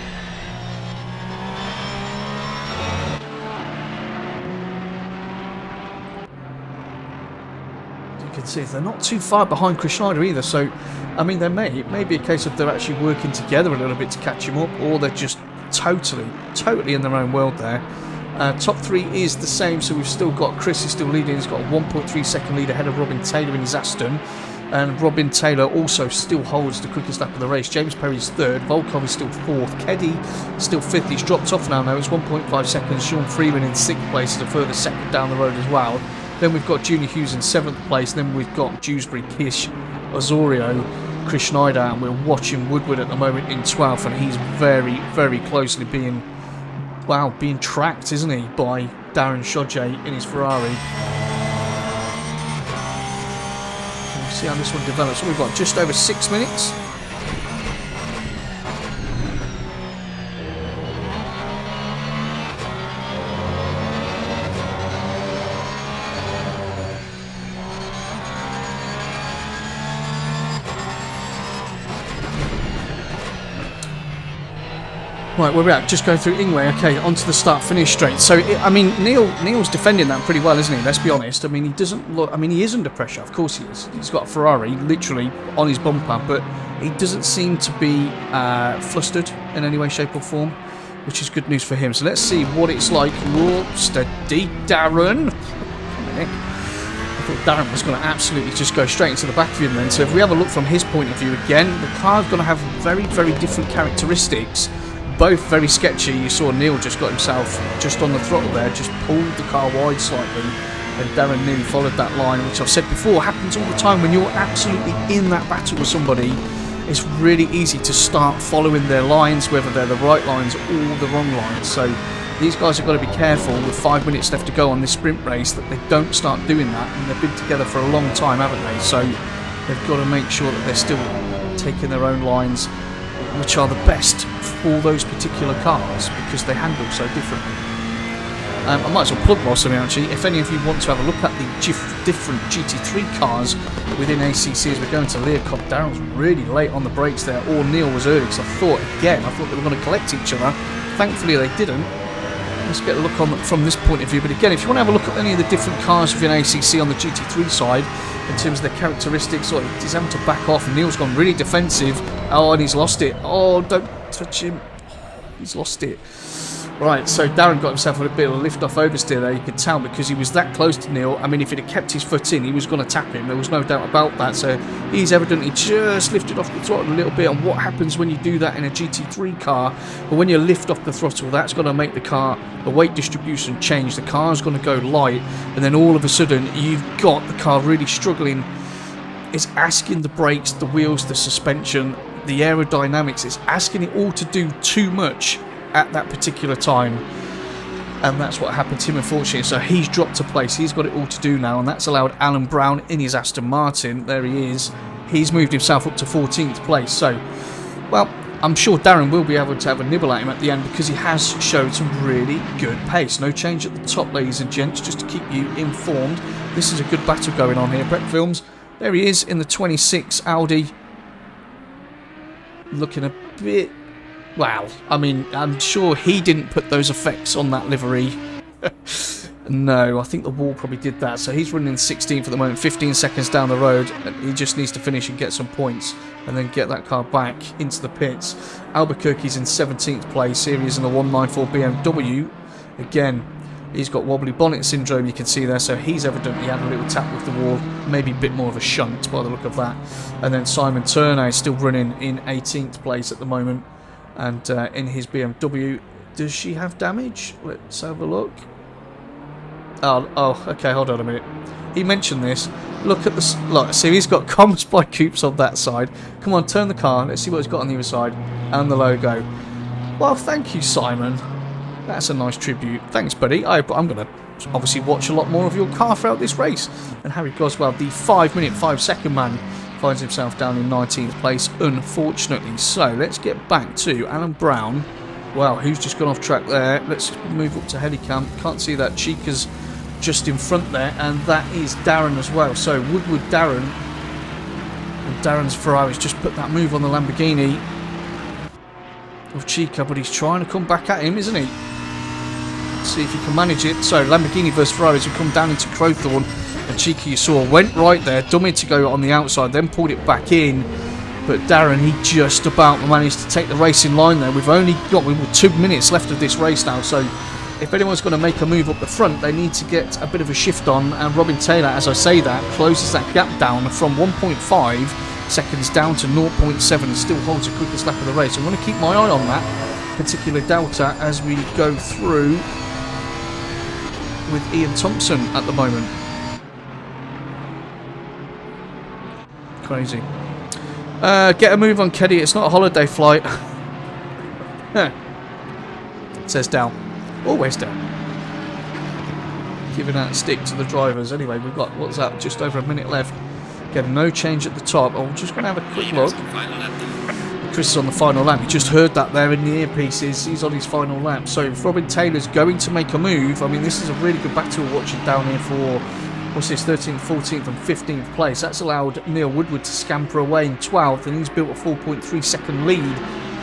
You can see they're not too far behind Chris Schneider either, so I mean, it may be a case of they're actually working together a little bit to catch him up, or they're just totally in their own world there. Top three is the same, so we've still got Chris is still leading. He's got a 1.3 second lead ahead of Robin Taylor in his Aston, and Robin Taylor also still holds the quickest lap of the race. James Perry's third, Volkov is still fourth, Keddy still fifth. He's dropped off now, it's 1.5 seconds. Sean Freeman in sixth place is a further second down the road as well. Then we've got Junior Hughes in seventh place, then we've got Dewsbury, Kish, Osorio, Chris Schneider, and we're watching Woodward at the moment in 12th, and he's very, very closely being tracked, isn't he, by Darren Shodje in his Ferrari. We'll see how this one develops. So we've got just over 6 minutes. Right, where we're at, just going through Ingwe. Okay, onto the start-finish straight. So, Neil's defending that pretty well, isn't he? Let's be honest. I mean, he doesn't look... I mean, he is under pressure. Of course he is. He's got a Ferrari literally on his bumper, but he doesn't seem to be flustered in any way, shape or form, which is good news for him. So let's see what it's like. Whoa, steady, Darren. I thought Darren was going to absolutely just go straight into the back of him then. So if we have a look from his point of view again, the car's going to have very, very different characteristics. Both very sketchy. You saw Neil just got himself just on the throttle there, just pulled the car wide slightly, and Darren nearly followed that line, which I've said before happens all the time when you're absolutely in that battle with somebody. It's really easy to start following their lines, whether they're the right lines or the wrong lines. So these guys have got to be careful with 5 minutes left to go on this sprint race that they don't start doing that, and they've been together for a long time, haven't they? So they've got to make sure that they're still taking their own lines, which are the best for those particular cars, because they handle so differently. I might as well plug more something actually. If any of you want to have a look at the different GT3 cars within ACC as we're going to Learcop, Darren's really late on the brakes there, or Neil was early, because I thought they were going to collect each other. Thankfully they didn't. Let's get a look on from this point of view. But again, if you want to have a look at any of the different cars within ACC on the GT3 side, in terms of their characteristics, or he's having to back off, and Neil's gone really defensive. Oh, and he's lost it. Oh, don't touch him. He's lost it. Right, so Darren got himself a bit of a lift-off oversteer there, you could tell, because he was that close to Neil. I mean, if he'd have kept his foot in, he was going to tap him. There was no doubt about that. So he's evidently just lifted off the throttle a little bit. And what happens when you do that in a GT3 car, or when you lift off the throttle, that's going to make the car, the weight distribution change. The car's going to go light, and then all of a sudden, you've got the car really struggling. It's asking the brakes, the wheels, the suspension, the aerodynamics. It's asking it all to do too much at that particular time, and that's what happened to him, unfortunately. So he's dropped a place. He's got it all to do now, and that's allowed Alan Brown in his Aston Martin. There he is. He's moved himself up to 14th place. So, well, I'm sure Darren will be able to have a nibble at him at the end, because he has showed some really good pace. No change at the top, ladies and gents, just to keep you informed. This is a good battle going on here. Brett Films, there he is in the 26 Audi, looking a bit... Wow, I mean, I'm sure he didn't put those effects on that livery. No, I think the wall probably did that. So he's running 16th at the moment, 15 seconds down the road. And he just needs to finish and get some points, and then get that car back into the pits. Albuquerque's in 17th place. Here he is in the 194 BMW. Again, He's got wobbly bonnet syndrome, you can see there, so he's evidently had a little tap with the wall, maybe a bit more of a shunt by the look of that. And then Simon Turner is still running in 18th place at the moment, and in his BMW. Does she have damage? Let's have a look. Oh, okay, hold on a minute. He mentioned this. Look at this. Look, see, he's got COMMSbyCOOPS on that side. Come on, turn the car. Let's see what he's got on the other side. And the logo. Well, thank you, Simon. That's a nice tribute. Thanks, buddy. I'm going to obviously watch a lot more of your car throughout this race. And Harry Goswell, the 5-minute, 5-second man, finds himself down in 19th place, unfortunately. So, let's get back to Alan Brown. Wow, who's just gone off track there? Let's move up to Helicam. Can't see that. Chica's just in front there, and that is Darren as well. So, Woodward, Darren, and Darren's Ferrari's just put that move on the Lamborghini of Chica, but he's trying to come back at him, isn't he? Let's see if he can manage it. So Lamborghini versus Ferraris have come down into Crowthorne, and Chica, you saw, went right there, dummied to go on the outside, then pulled it back in. But Darren, he just about managed to take the race in line there. We've only got 2 minutes left of this race now, so if anyone's going to make a move up the front, they need to get a bit of a shift on. And Robin Taylor, as I say that, closes that gap down from 1.5 seconds down to 0.7 and still holds the quickest lap of the race. I'm going to keep my eye on that particular delta as we go through with Ian Thompson at the moment. Crazy. Get a move on, Keddy. It's not a holiday flight. It says down. Always down. Giving that stick to the drivers. Anyway, we've got, what's that, just over a minute left. Getting no change at the top. I'm just going to have a quick look. Chris is on the final lap. You just heard that there in the earpieces. He's on his final lap. So if Robin Taylor's going to make a move, I mean, this is a really good battle watching down here for, what's this, 13th, 14th and 15th place. That's allowed Neil Woodward to scamper away in 12th, and he's built a 4.3 second lead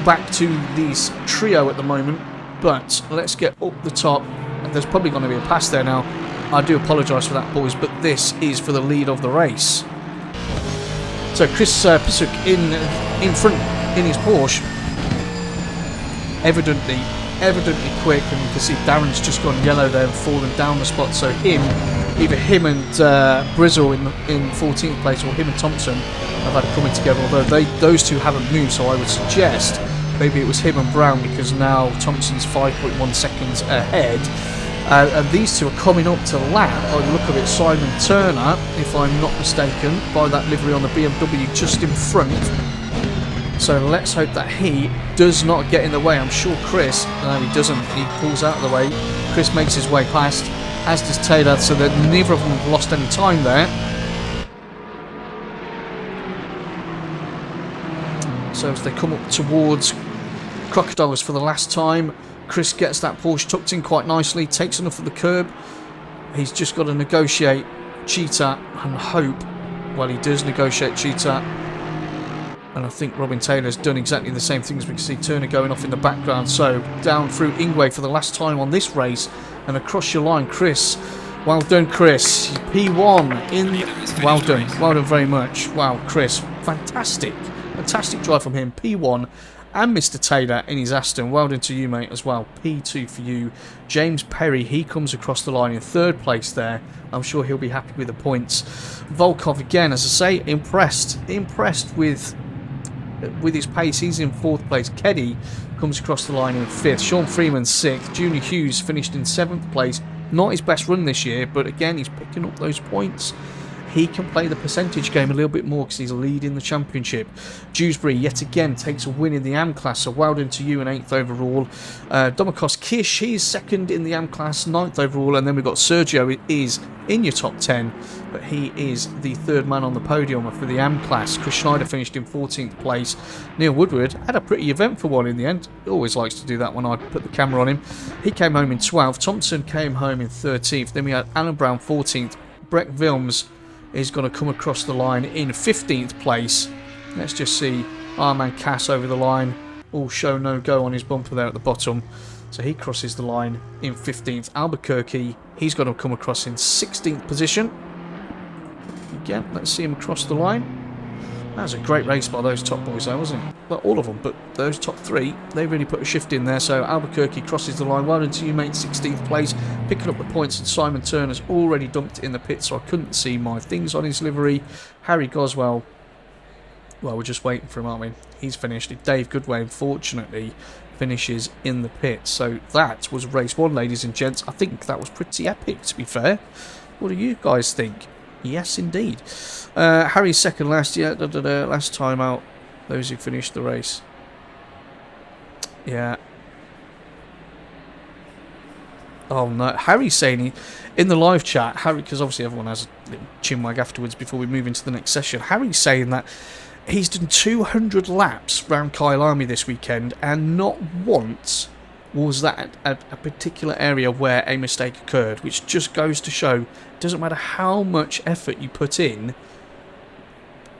back to this trio at the moment. But let's get up the top. There's probably going to be a pass there now. I do apologise for that, boys, but this is for the lead of the race. So Chris Pisuk in front in his Porsche, evidently quick, and you can see Darren's just gone yellow there and fallen down the spot. So either him and Brizzle in 14th place, or him and Thompson have had it coming together. Although those two haven't moved, so I would suggest maybe it was him and Brown, because now Thompson's 5.1 seconds ahead. And these two are coming up to lap, by the look of it, Simon Turner, if I'm not mistaken, by that livery on the BMW just in front. So let's hope that he does not get in the way. I'm sure Chris, no, he doesn't. He pulls out of the way. Chris makes his way past, as does Taylor, so that neither of them have lost any time there. So as they come up towards Crocodiles for the last time, Chris gets that Porsche tucked in quite nicely, takes enough of the curb. He's just got to negotiate Cheetah and hope. Well, he does negotiate Cheetah. And I think Robin Taylor's done exactly the same thing, as we can see Turner going off in the background. So down through Ingwe for the last time on this race, and across your line, Chris. Well done, Chris. P1 in. Well done very much. Wow, Chris, fantastic drive from him. P1. And Mr. Taylor in his Aston. Well done to you, mate, as well. P2 for you. James Perry, he comes across the line in 3rd place there. I'm sure he'll be happy with the points. Volkov, again, as I say, impressed with his pace. He's in 4th place. Keddy comes across the line in 5th. Sean Freeman 6th. Junior Hughes finished in 7th place. Not his best run this year, but again, he's picking up those points. He can play the percentage game a little bit more because he's leading the championship. Dewsbury, yet again, takes a win in the AM class, so well done to you in 8th overall. Domikos Kish, he's 2nd in the AM class, 9th overall, and then we've got Sergio is in your top 10, but he is the 3rd man on the podium for the AM class. Chris Schneider finished in 14th place. Neil Woodward had a pretty eventful one in the end. He always likes to do that when I put the camera on him. He came home in 12th. Thompson came home in 13th. Then we had Alan Brown 14th. Breck Wilms is going to come across the line in 15th place. Let's just see our man Cass over the line. All show no go on his bumper there at the bottom. So he crosses the line in 15th. Albuquerque, he's going to come across in 16th position. Again, let's see him cross the line. That was a great race by those top boys though, wasn't it? Well, all of them, but those top three, they really put a shift in there. So Albuquerque crosses the line. Well done to you, mate, 16th place, picking up the points, and Simon Turner's already dumped it in the pit, so I couldn't see my things on his livery. Harry Goswell, well, we're just waiting for him, aren't we? He's finished. Dave Goodway, unfortunately, finishes in the pit. So that was race 1, ladies and gents. I think that was pretty epic, to be fair. What do you guys think? Yes, indeed. Harry's second last year. Last time out, those who finished the race. Yeah. Oh no, Harry's saying he, in the live chat, Harry, because obviously everyone has a little chinwag afterwards before we move into the next session. Harry's saying that he's done 200 laps round Kyalami this weekend, and not once was that a particular area where a mistake occurred, which just goes to show it doesn't matter how much effort you put in.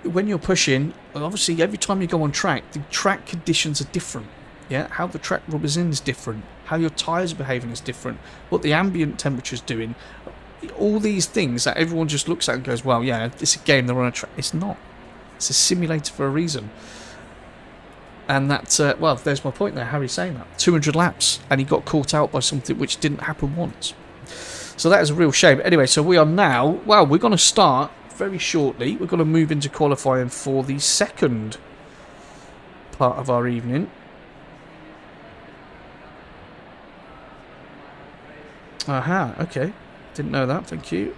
When you're pushing, obviously every time you go on track, the track conditions are different. Yeah, how the track rubbers in is different, how your tyres are behaving is different, what the ambient temperature's doing. All these things that everyone just looks at and goes, well, yeah, it's a game, they're on a track. It's not. It's a simulator for a reason. And that, well, there's my point there, Harry's saying that. 200 laps, and he got caught out by something which didn't happen once. So that is a real shame. Anyway, so we are now, well, we're going to start very shortly. We're going to move into qualifying for the second part of our evening. Aha, okay. Didn't know that, thank you.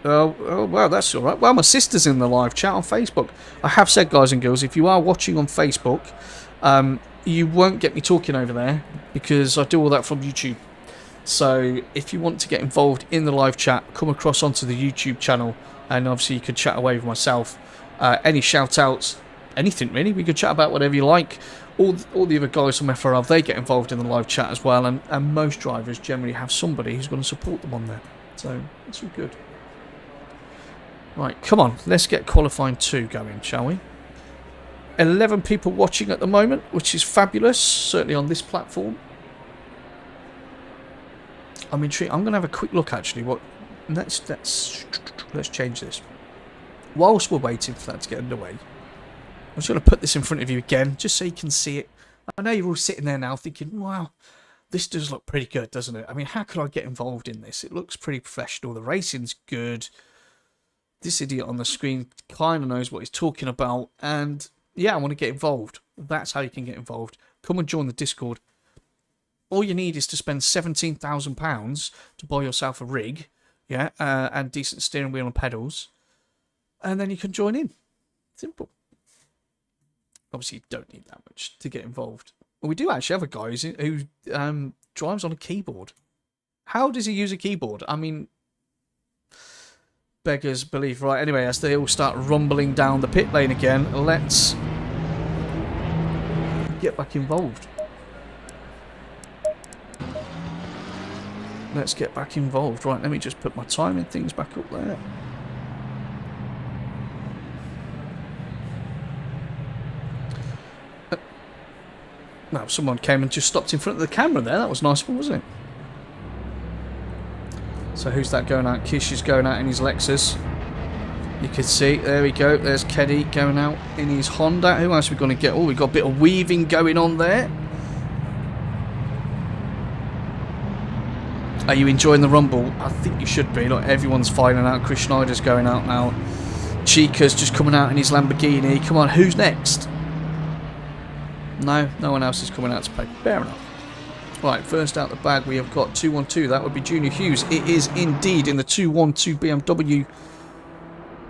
Oh, well, that's alright. Well, my sister's in the live chat on Facebook. I have said, guys and girls, if you are watching on Facebook, you won't get me talking over there because I do all that from YouTube. So if you want to get involved in the live chat, come across onto the YouTube channel, and obviously you could chat away with myself. Any shout-outs, anything really. We could chat about whatever you like. All the other guys from FRL, they get involved in the live chat as well, and most drivers generally have somebody who's going to support them on there. So it's all good. Right, come on, let's get qualifying 2 going, shall we? 11 people watching at the moment, which is fabulous, certainly on this platform. I'm intrigued. I'm going to have a quick look, actually. Let's change this. Whilst we're waiting for that to get underway, I'm just going to put this in front of you again, just so you can see it. I know you're all sitting there now thinking, wow, this does look pretty good, doesn't it? I mean, how could I get involved in this? It looks pretty professional. The racing's good. This idiot on the screen kind of knows what he's talking about. And yeah, I want to get involved. That's how you can get involved. Come and join the Discord. All you need is to spend £17,000 to buy yourself a rig, yeah, and decent steering wheel and pedals. And then you can join in. Simple. Obviously, you don't need that much to get involved. Well, we do actually have a guy who drives on a keyboard. How does he use a keyboard? I mean, beggars belief. Right, anyway, as they all start rumbling down the pit lane again, let's get back involved. Let's get back involved. Right, let me just put my timing things back up there. Now, someone came and just stopped in front of the camera there. That was nice, wasn't it? So who's that going out? Kish is going out in his Lexus. You can see, there we go. There's Keddy going out in his Honda. Who else are we going to get? Oh, we've got a bit of weaving going on there. Are you enjoying the rumble? I think you should be. Look, everyone's filing out. Chris Schneider's going out now. Chica's just coming out in his Lamborghini. Come on, who's next? No, no one else is coming out to play. Fair enough. Right, first out the bag we have got 212. That would be Junior Hughes. It is indeed in the 212 BMW.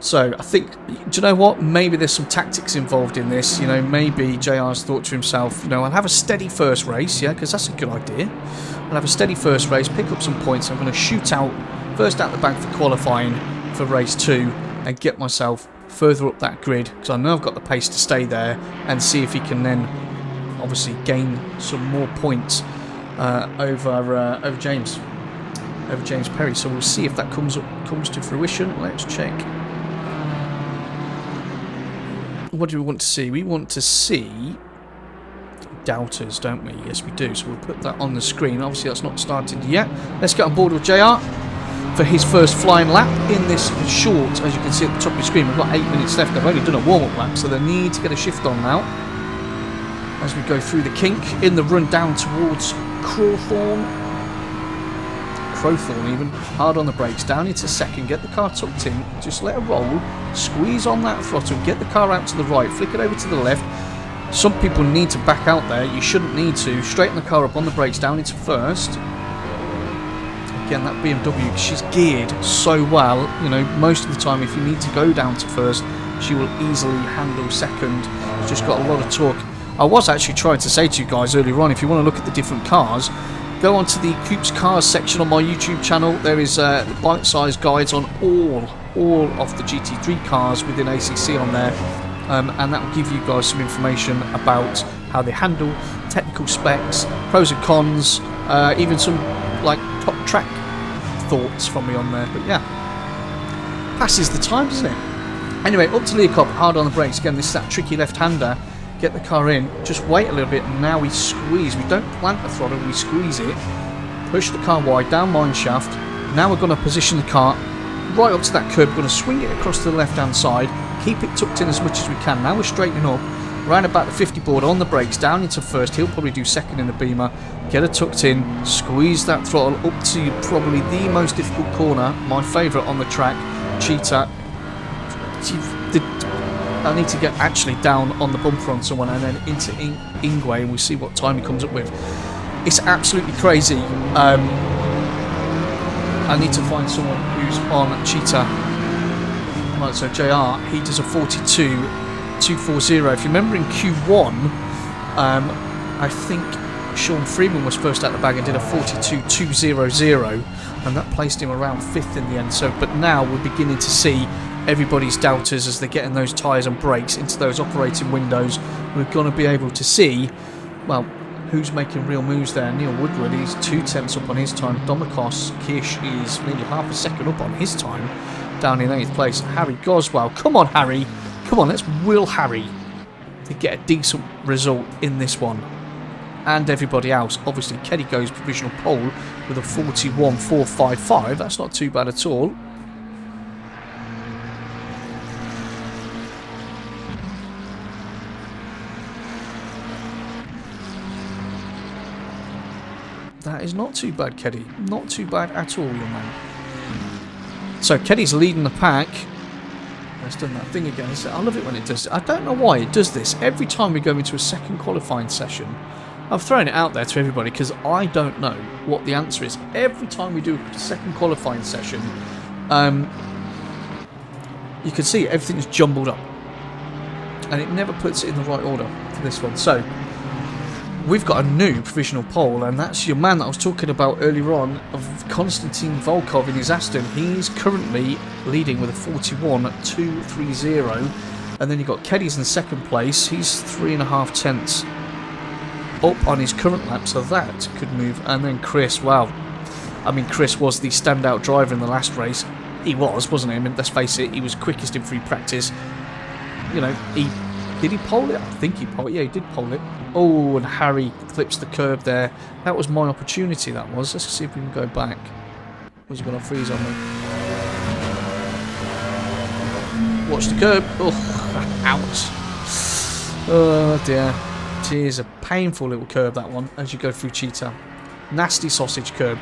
So I think, do you know what? Maybe there's some tactics involved in this. You know, maybe JR's thought to himself, you know, I'll have a steady first race, yeah, because that's a good idea. I'll have a steady first race, pick up some points. I'm going to shoot out first out the bag for qualifying for race 2 and get myself further up that grid because I know I've got the pace to stay there and see if he can then obviously gain some more points over James Perry. So we'll see if that comes to fruition. Let's check. What do we want to see? We want to see doubters, don't we? Yes, we do. So we'll put that on the screen. Obviously, that's not started yet. Let's get on board with JR. for his first flying lap in this short, as you can see at the top of the screen. We've got 8 minutes left. They've only done a warm-up lap, so they need to get a shift on now as we go through the kink in the run down towards Crowthorne even. Hard on the brakes, down into second, get the car tucked in, just let it roll, squeeze on that throttle, get the car out to the right, flick it over to the left. Some people need to back out there, you shouldn't need to. Straighten the car up on the brakes, down into first. Again, that BMW, she's geared so well, you know, most of the time if you need to go down to first, she will easily handle second. She's just got a lot of torque. I was actually trying to say to you guys earlier on, if you want to look at the different cars, go onto the Coops Cars section on my YouTube channel. There is bite-sized guides on all of the GT3 cars within ACC on there, and that will give you guys some information about how they handle, technical specs, pros and cons, even some like top track thoughts from me on there. But yeah, passes the time, doesn't it? Anyway, up to Leacock, hard on the brakes. Again, this is that tricky left-hander. Get the car in, just wait a little bit, and now we squeeze. We don't plant the throttle, we squeeze it, push the car wide, down mine shaft. Now we're going to position the car right up to that curb, we're going to swing it across to the left hand side, keep it tucked in as much as we can. Now we're straightening up, round about the 50 board on the brakes, down into first, he'll probably do second in the Beamer, get her tucked in, squeeze that throttle up to probably the most difficult corner, my favourite on the track, Cheetah. I need to get actually down on the bumper on someone and then into Ingwe, and we see what time he comes up with. It's absolutely crazy. I need to find someone who's on Cheetah. Right, so JR, he does a 42.240. If you remember in Q1, I think Sean Freeman was first out the bag and did a 42.200, and that placed him around 5th in the end. So, but now we're beginning to see everybody's doubters as they're getting those tyres and brakes into those operating windows. We're going to be able to see, well, who's making real moves there. Neil Woodward, he's 2/10 up on his time. Domikos Kish is nearly half a second up on his time, down in 8th place. Harry Goswell, come on Harry, come on, let's will Harry to get a decent result in this one. And everybody else, obviously Keddy goes provisional pole with a 41.455, that's not too bad at all. That is not too bad, Keddy. Not too bad at all, young man. So Keddy's leading the pack. It's done that thing again. I love it when it does it. I don't know why it does this. Every time we go into a second qualifying session, I've thrown it out there to everybody because I don't know what the answer is. Every time we do a second qualifying session, you can see everything's jumbled up. And it never puts it in the right order for this one. So we've got a new provisional pole, and that's your man that I was talking about earlier on, of Konstantin Volkov in his Aston. He's currently leading with a 41.230, and then you've got Keddy's in second place. He's 3.5 tenths up on his current lap, so that could move. And then Chris, wow, I mean Chris was the standout driver in the last race. He was, wasn't he? I mean, let's face it, he was quickest in free practice. You know, did he pole it? I think he poled it. Yeah, he did pole it. Oh, and Harry clips the curb there. That was my opportunity, that was. Let's see if we can go back. Was he going to freeze on me? Watch the curb. Oh, ouch. Oh, dear. It is a painful little curb, that one, as you go through Cheetah. Nasty sausage curb.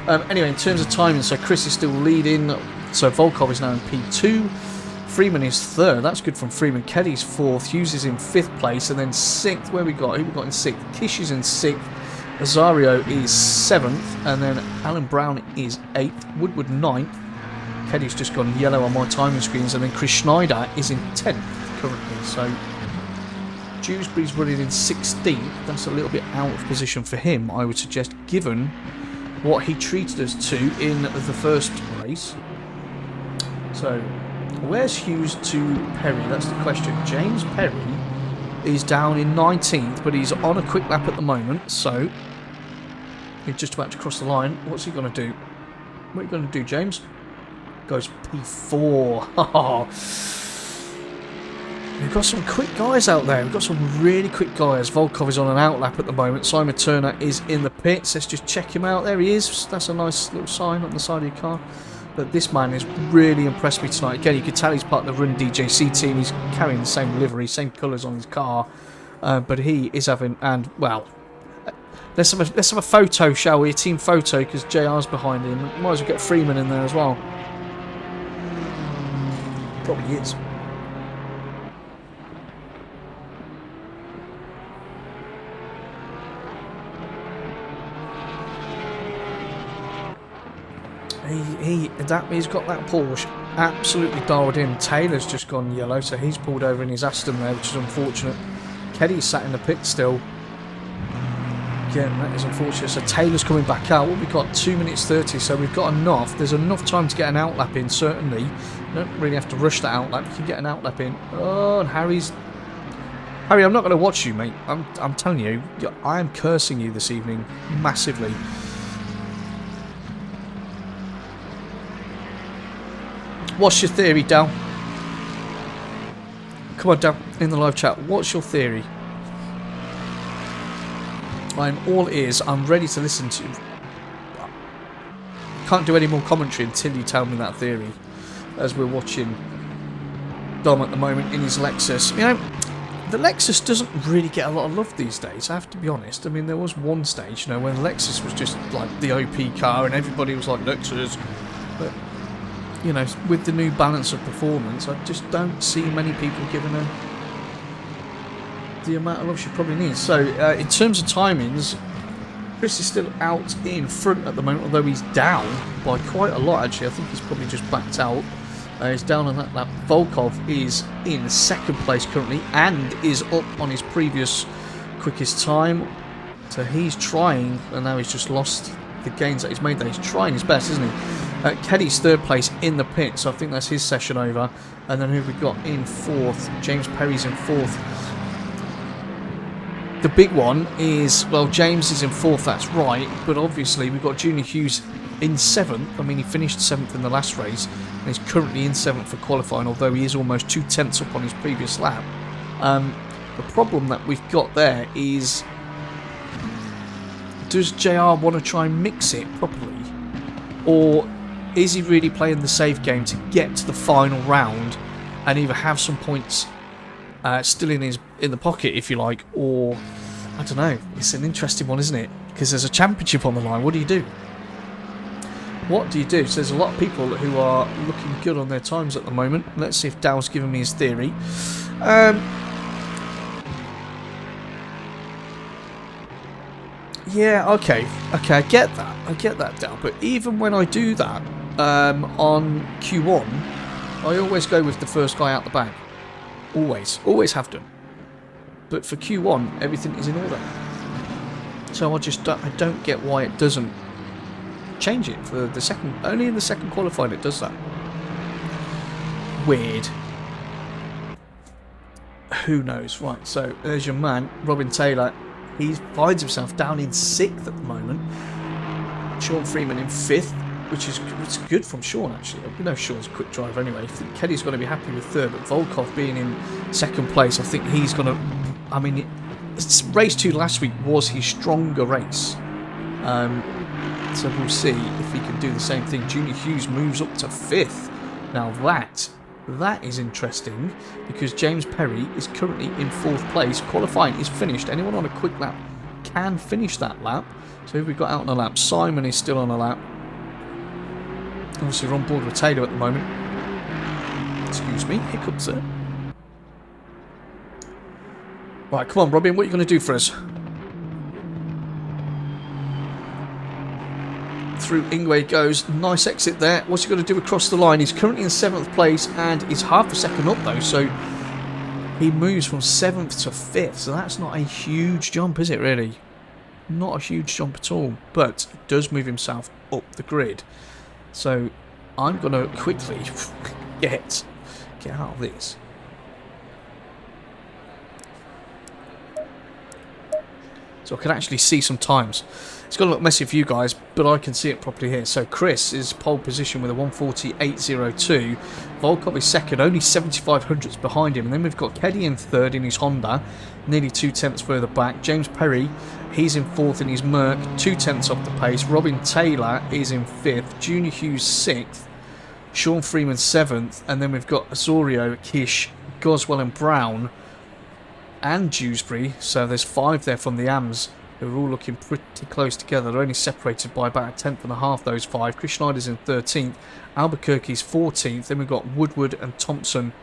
Anyway, in terms of timing, so Chris is still leading. So Volkov is now in P2. Freeman is 3rd. That's good from Freeman. Keddy's 4th. Hughes is in 5th place. And then 6th. Where we got? Who we got in 6th? Kish is in 6th. Azario is 7th. And then Alan Brown is 8th. Woodward 9th. Keddy's just gone yellow on my timing screens. And then Chris Schneider is in 10th currently. So Dewsbury's running in 16th. That's a little bit out of position for him, I would suggest, given what he treated us to in the first race. So where's Hughes to Perry? That's the question. James Perry is down in 19th, but he's on a quick lap at the moment, so he's just about to cross the line. What's he going to do? What are you going to do, James? Goes P4. We've got some quick guys out there. We've got some really quick guys. Volkov is on an out lap at the moment. Simon Turner is in the pits. Let's just check him out. There he is. That's a nice little sign on the side of your car. But this man has really impressed me tonight. Again, you could tell he's part of the Run DJC team. He's carrying the same livery, same colours on his car. But he is having... And, well, let's have a photo, shall we? A team photo, because JR's behind him. Might as well get Freeman in there as well. Probably is. He's got that Porsche absolutely dialed in. Taylor's just gone yellow, so he's pulled over in his Aston there, which is unfortunate. Keddy's sat in the pit still. Again, that is unfortunate. So Taylor's coming back out. What we've got 2 minutes 30, so we've got enough. There's enough time to get an outlap in, certainly. You don't really have to rush that outlap. You can get an outlap in. Oh, and Harry, I'm not going to watch you, mate. I'm telling you, I am cursing you this evening massively. What's your theory, Dal? Come on, Dal, in the live chat. What's your theory? I'm all ears. I'm ready to listen to. Can't do any more commentary until you tell me that theory. As we're watching Dom at the moment in his Lexus. You know, the Lexus doesn't really get a lot of love these days, I have to be honest. I mean, there was one stage, you know, when Lexus was just like the OP car and everybody was like, Lexus. But, you know, with the new balance of performance, I just don't see many people giving her the amount of love she probably needs. So, in terms of timings, Chris is still out in front at the moment, although he's down by quite a lot, actually. I think he's probably just backed out. He's down on that lap. Volkov is in second place currently and is up on his previous quickest time. So he's trying, and now he's just lost the gains that he's made there. He's trying his best, isn't he? Keddy's third place in the pit, so I think that's his session over. And then who have we got in fourth? James Perry's in fourth. The big one is, well, James is in fourth, that's right, but obviously we've got Junior Hughes in seventh. I mean, he finished seventh in the last race, and he's currently in seventh for qualifying, although he is almost 2/10 up on his previous lap. The problem that we've got there is, does JR want to try and mix it properly? Or is he really playing the safe game to get to the final round and either have some points still in the pocket, if you like, or I don't know. It's an interesting one, isn't it? Because there's a championship on the line. What do you do? What do you do? So there's a lot of people who are looking good on their times at the moment. Let's see if Dow's giving me his theory. Yeah, okay, I get that, Dow. But even when I do that on Q1, I always go with the first guy out the back. Always have done. But for Q1, everything is in order. So I don't get why it doesn't change it for the second. Only in the second qualifying it does that. Weird. Who knows? Right. So there's your man, Robin Taylor. He finds himself down in 6th at the moment. Sean Freeman in 5th, which is good from Sean, actually. We know Sean's a quick driver anyway. I think Keddy's going to be happy with 3rd, but Volkov being in 2nd place, I think he's going to... I mean, race 2 last week was his stronger race. So we'll see if he can do the same thing. Junior Hughes moves up to 5th. Now that is interesting, because James Perry is currently in 4th place. Qualifying is finished. Anyone on a quick lap can finish that lap. So who we got out on a lap? Simon is still on a lap. Obviously we're on board with Taylor at the moment. Excuse me, hiccups there. Right, come on Robin, what are you going to do for us? Through Ingwe goes. Nice exit there. What's he going to do across the line? He's currently in 7th place and is half a second up though, so he moves from 7th to 5th. So that's not a huge jump, is it really? Not a huge jump at all, but it does move himself up the grid. So I'm going to quickly get out of this. So I can actually see some times. It's going to look messy for you guys, but I can see it properly here. So Chris is pole position with a 1:40.802. Volkov is second, only 75 hundredths behind him. And then we've got Keddy in 3rd in his Honda, nearly 2/10 further back. James Perry, he's in 4th in his Merc, 2/10 off the pace. Robin Taylor is in 5th. Junior Hughes 6th. Sean Freeman 7th, and then we've got Osorio, Kish, Goswell and Brown and Dewsbury. So there's 5 there from the AMs who are all looking pretty close together. They're only separated by about a tenth and a half, those 5. Chris Schneider's in 13th, Albuquerque's 14th, then we've got Woodward and Thompson.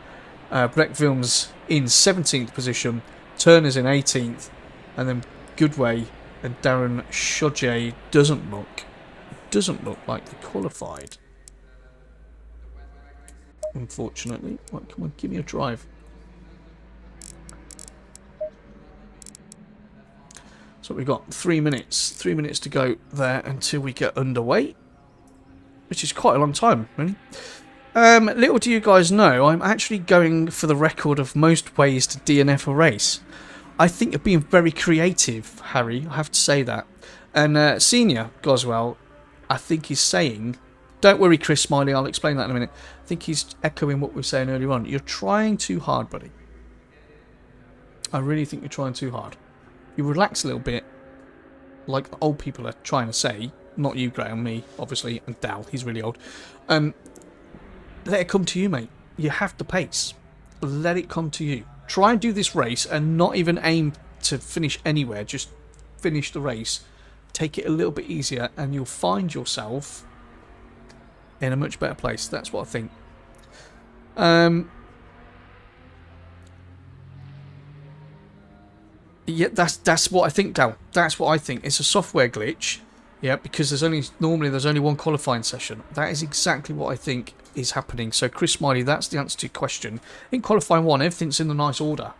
Breck Wilms in 17th position, Turner's in 18th, and then Goodway and Darren Shodje doesn't look like they qualified. Unfortunately. Right, come on, give me a drive. So we've got 3 minutes. 3 minutes to go there until we get underway, which is quite a long time, really. Little do you guys know, I'm actually going for the record of most ways to DNF a race. I think you're being very creative, Harry. I have to say that. And Senior Goswell, I think he's saying, don't worry, Chris Smiley, I'll explain that in a minute. I think he's echoing what we were saying earlier on. You're trying too hard, buddy. I really think you're trying too hard. You relax a little bit, like the old people are trying to say. Not you, Graham, me, obviously, and Dal, he's really old. Let it come to you, mate. You have the pace. Let it come to you. Try and do this race and not even aim to finish anywhere. Just finish the race. Take it a little bit easier and you'll find yourself in a much better place. That's what I think. Yeah, that's what I think, Dal. That's what I think. It's a software glitch. Yeah, because there's only one qualifying session. That is exactly what I think is happening. So, Chris Smiley, that's the answer to your question. In qualifying 1, everything's in a nice order,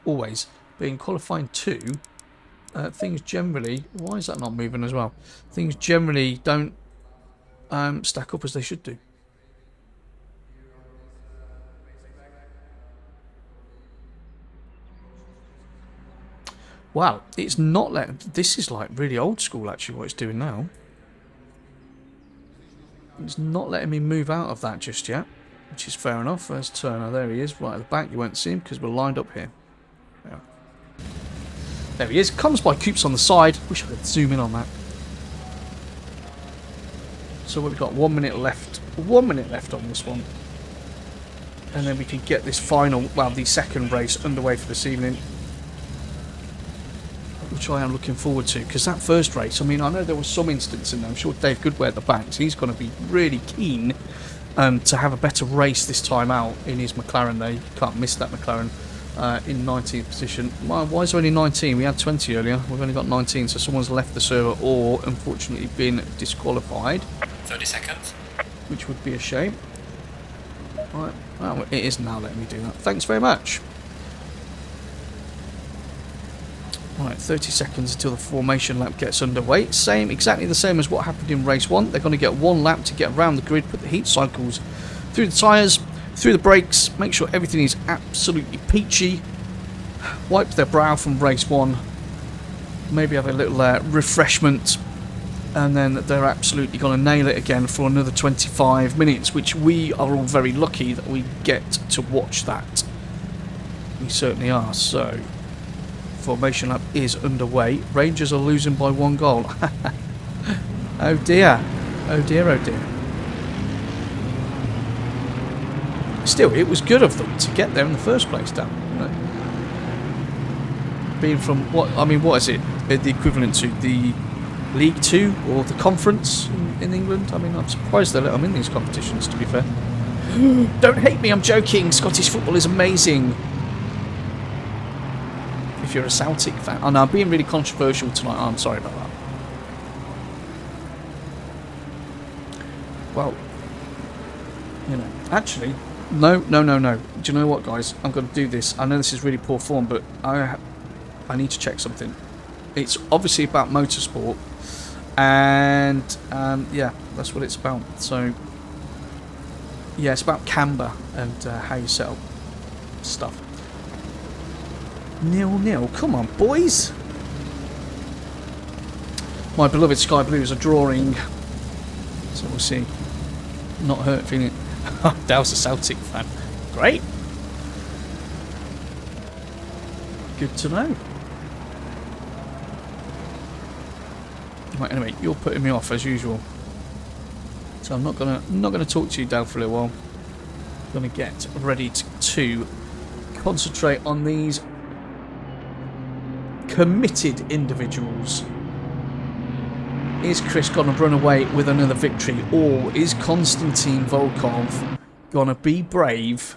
always. But in qualifying 2, things generally... Why is that not moving as well? Things generally don't stack up as they should do. Wow, it's not letting... This is like really old school, actually, what it's doing now. It's not letting me move out of that just yet, which is fair enough. There's Turner. There he is, right at the back. You won't see him because we're lined up here. Yeah. There he is. COMMSbyCOOPS on the side. Wish I could zoom in on that. So we've got 1 minute left. 1 minute left on this one. And then we can get this final, well, the second race underway for this evening, which I am looking forward to, because that first race, I mean, I know there was some instance in there. I'm sure Dave Goodway at the back, so he's going to be really keen to have a better race this time out in his McLaren there. You can't miss that McLaren in 19th position. Why is there only 19? We had 20 earlier. We've only got 19, so someone's left the server or, unfortunately, been disqualified. 30 seconds. Which would be a shame. Right, well, it is now letting me do that. Thanks very much. Right, 30 seconds until the formation lap gets underway. Exactly the same as what happened in race 1. They're going to get 1 lap to get around the grid, put the heat cycles through the tyres, through the brakes, make sure everything is absolutely peachy, wipe their brow from race 1, maybe have a little refreshment, and then they're absolutely going to nail it again for another 25 minutes, which we are all very lucky that we get to watch that. We certainly are. So, formation lap is underway. Rangers are losing by 1 goal. Oh dear. Oh dear, oh dear. Still, it was good of them to get there in the first place, Dan. Being from, what is it? The equivalent to the League 2 or the Conference in England? I mean, I'm surprised they let them in these competitions, to be fair. Don't hate me, I'm joking. Scottish football is amazing. If you're a Celtic fan. Oh no, I'm being really controversial tonight. Oh, I'm sorry about that. Well, you know, actually, no. Do you know what, guys? I'm going to do this. I know this is really poor form, but I need to check something. It's obviously about motorsport, and yeah, that's what it's about. So, yeah, it's about camber and how you set up stuff. 0-0. Come on, boys. My beloved Sky Blues are drawing. So we'll see. Not hurt feeling it. Dow's a Celtic fan. Great. Good to know. Right, anyway, you're putting me off as usual. So I'm not gonna talk to you, Dale, for a little while. I'm gonna get ready to concentrate on these committed individuals. Is Chris gonna run away with another victory, or is Konstantin Volkov gonna be brave?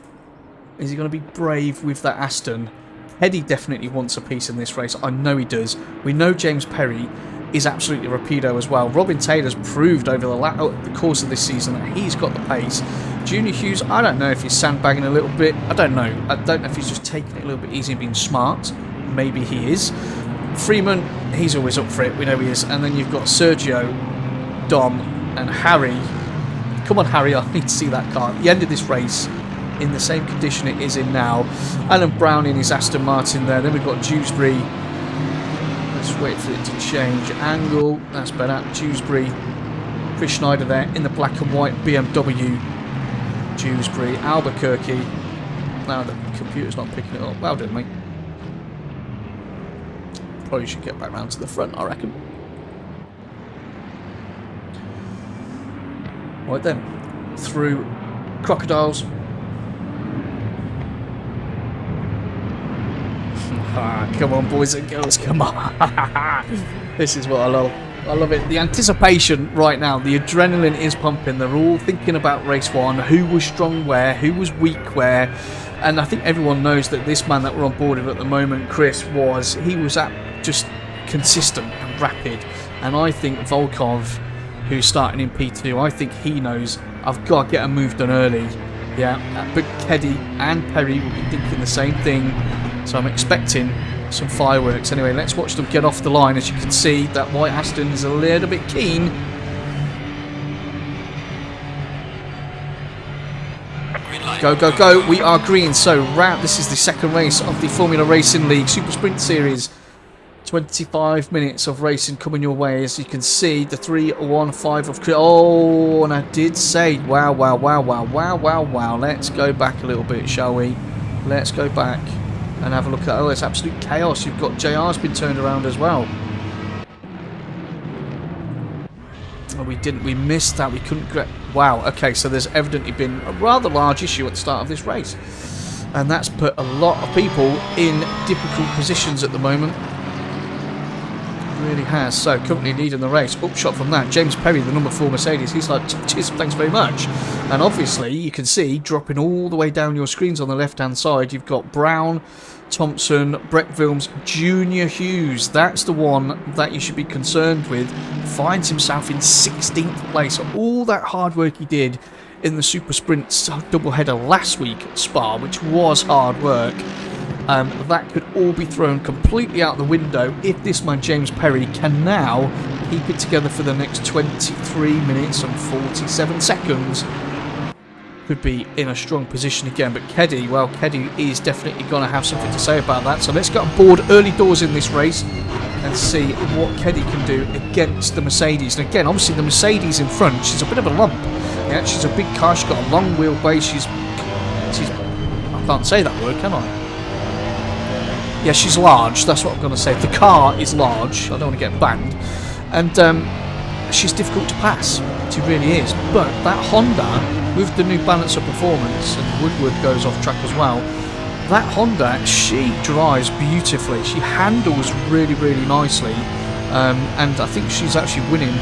Is he gonna be brave with that Aston? Eddie definitely wants a piece in this race. I know he does. We know James Perry is absolutely rapido as well. Robin Taylor's proved over the course of this season that he's got the pace. Junior Hughes, I don't know if he's sandbagging a little bit. I don't know. I don't know if he's just taking it a little bit easy and being smart. Maybe he is. Freeman, he's always up for it. We know he is. And then you've got Sergio, Dom, and Harry. Come on, Harry. I need to see that car. At the end of this race, in the same condition it is in now. Alan Brown in his Aston Martin there. Then we've got Dewsbury. Let's wait for it to change angle. That's better. Dewsbury. Chris Schneider there in the black and white BMW. Dewsbury. Albuquerque. Now the computer's not picking it up. Well done, mate. Probably should get back round to the front, I reckon. Right then. Through Crocodiles. Come on, boys and girls, come on. This is what I love. I love it. The anticipation right now, the adrenaline is pumping. They're all thinking about race one, who was strong where, who was weak where. And I think everyone knows that this man that we're on board with at the moment, Chris, he was just consistent and rapid. And I think Volkov, who's starting in P2, I think he knows I've got to get a move done early. Yeah, but Keddy and Perry will be thinking the same thing. So I'm expecting some fireworks. Anyway, let's watch them get off the line. As you can see, that white Aston is a little bit keen. Go, go, go. We are green. So, this is the second race of the Formula Racing League Super Sprint Series. 25 minutes of racing coming your way. As you can see, the 3-1-5 of... Oh, and I did say, wow, wow, wow, wow, wow, wow, wow. Let's go back a little bit, shall we? Let's go back and have a look at... Oh, it's absolute chaos. You've got JR's been turned around as well. Oh, we missed that. We couldn't get... Wow, okay, so there's evidently been a rather large issue at the start of this race. And that's put a lot of people in difficult positions at the moment. It really has. So, currently leading the race. Upshot from that. James Perry, the number 4 Mercedes, he's like, cheers, thanks very much. And obviously, you can see, dropping all the way down your screens on the left-hand side, you've got Brown, Thompson, Brett Wilms, Junior Hughes. That's the one that you should be concerned with. Finds himself in 16th place. All that hard work he did in the Super Sprint doubleheader last week at Spa, which was hard work, that could all be thrown completely out the window if this man James Perry can now keep it together for the next 23 minutes and 47 seconds. Could be in a strong position again, but Keddy, well, Keddy is definitely going to have something to say about that. So let's get on board early doors in this race and see what Keddy can do against the Mercedes. And again, obviously the Mercedes in front, she's a bit of a lump. Yeah, she's a big car, she's got a long wheelbase, she's I can't say that word, can I? Yeah, she's large, that's what I'm going to say. The car is large, I don't want to get banned. And she's difficult to pass, she really is. But that Honda, with the new balance of performance, and Woodward goes off track as well, that Honda, she drives beautifully. She handles really, really nicely. And I think she's actually winning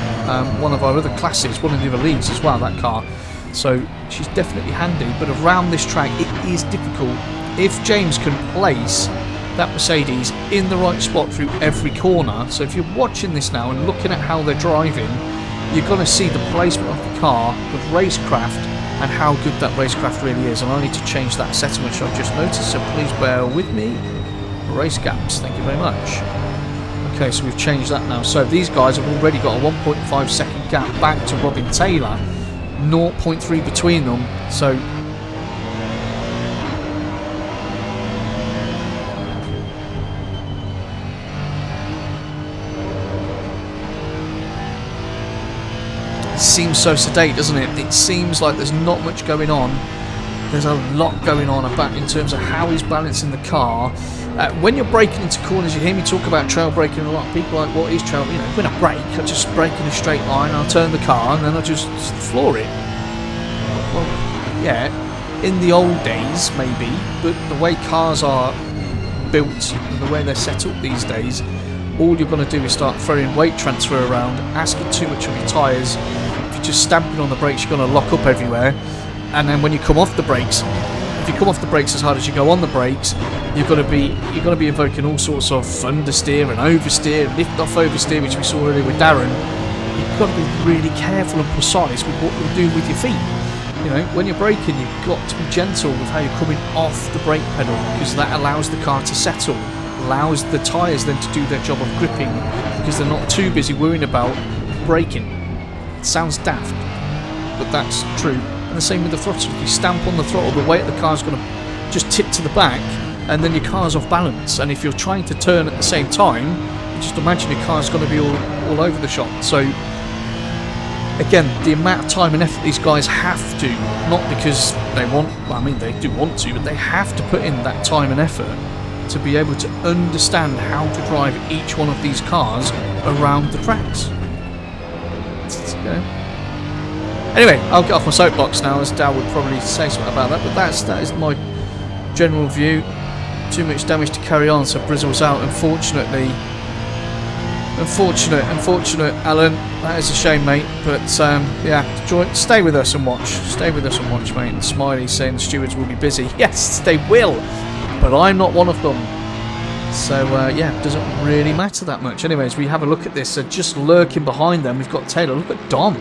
one of our other classes, one of the other leagues as well, that car. So she's definitely handy. But around this track, it is difficult. If James can place that Mercedes in the right spot through every corner, so if you're watching this now and looking at how they're driving, you're going to see the placement of the car, the racecraft, and how good that racecraft really is. And I need to change that setting, which I've just noticed, so please bear with me. Race gaps, thank you very much. Okay, so we've changed that now. So these guys have already got a 1.5 second gap back to Robin Taylor, 0.3 between them. So seems so sedate, doesn't it? It seems like there's not much going on. There's a lot going on about in terms of how he's balancing the car. When you're braking into corners, you hear me talk about trail braking a lot. People are like, what is trail? You know, when I brake, I just brake in a straight line, I'll turn the car, and then I'll just floor it. Well, yeah, in the old days, maybe, but the way cars are built and the way they're set up these days, all you're going to do is start throwing weight transfer around, asking too much of your tyres. If you're just stamping on the brakes, you're going to lock up everywhere. And then when you come off the brakes, if you come off the brakes as hard as you go on the brakes, you're going to be invoking all sorts of understeer and oversteer, lift off oversteer, which we saw earlier with Darren. You've got to be really careful and precise with what you're doing with your feet. You know, when you're braking, you've got to be gentle with how you're coming off the brake pedal, because that allows the car to settle, allows the tyres then to do their job of gripping, because they're not too busy worrying about braking. It sounds daft, but that's true. And the same with the throttle. If you stamp on the throttle, the weight of the car's going to just tip to the back, and then your car's off balance. And if you're trying to turn at the same time, just imagine your car's going to be all over the shop. So again, the amount of time and effort these guys have to, not because they want, well, I mean they do want to, but they have to put in that time and effort to be able to understand how to drive each one of these cars around the tracks. You know. Anyway, I'll get off my soapbox now, as Dal would probably say something about that, but that is my general view. Too much damage to carry on, so Brizzle's out, unfortunately. Unfortunate, Alan. That is a shame, mate. But yeah, stay with us and watch. Stay with us and watch, mate. And Smiley saying the stewards will be busy. Yes, they will, but I'm not one of them. So yeah, it doesn't really matter that much. Anyways, we have a look at this. So just lurking behind them, we've got Taylor. Look at Dom.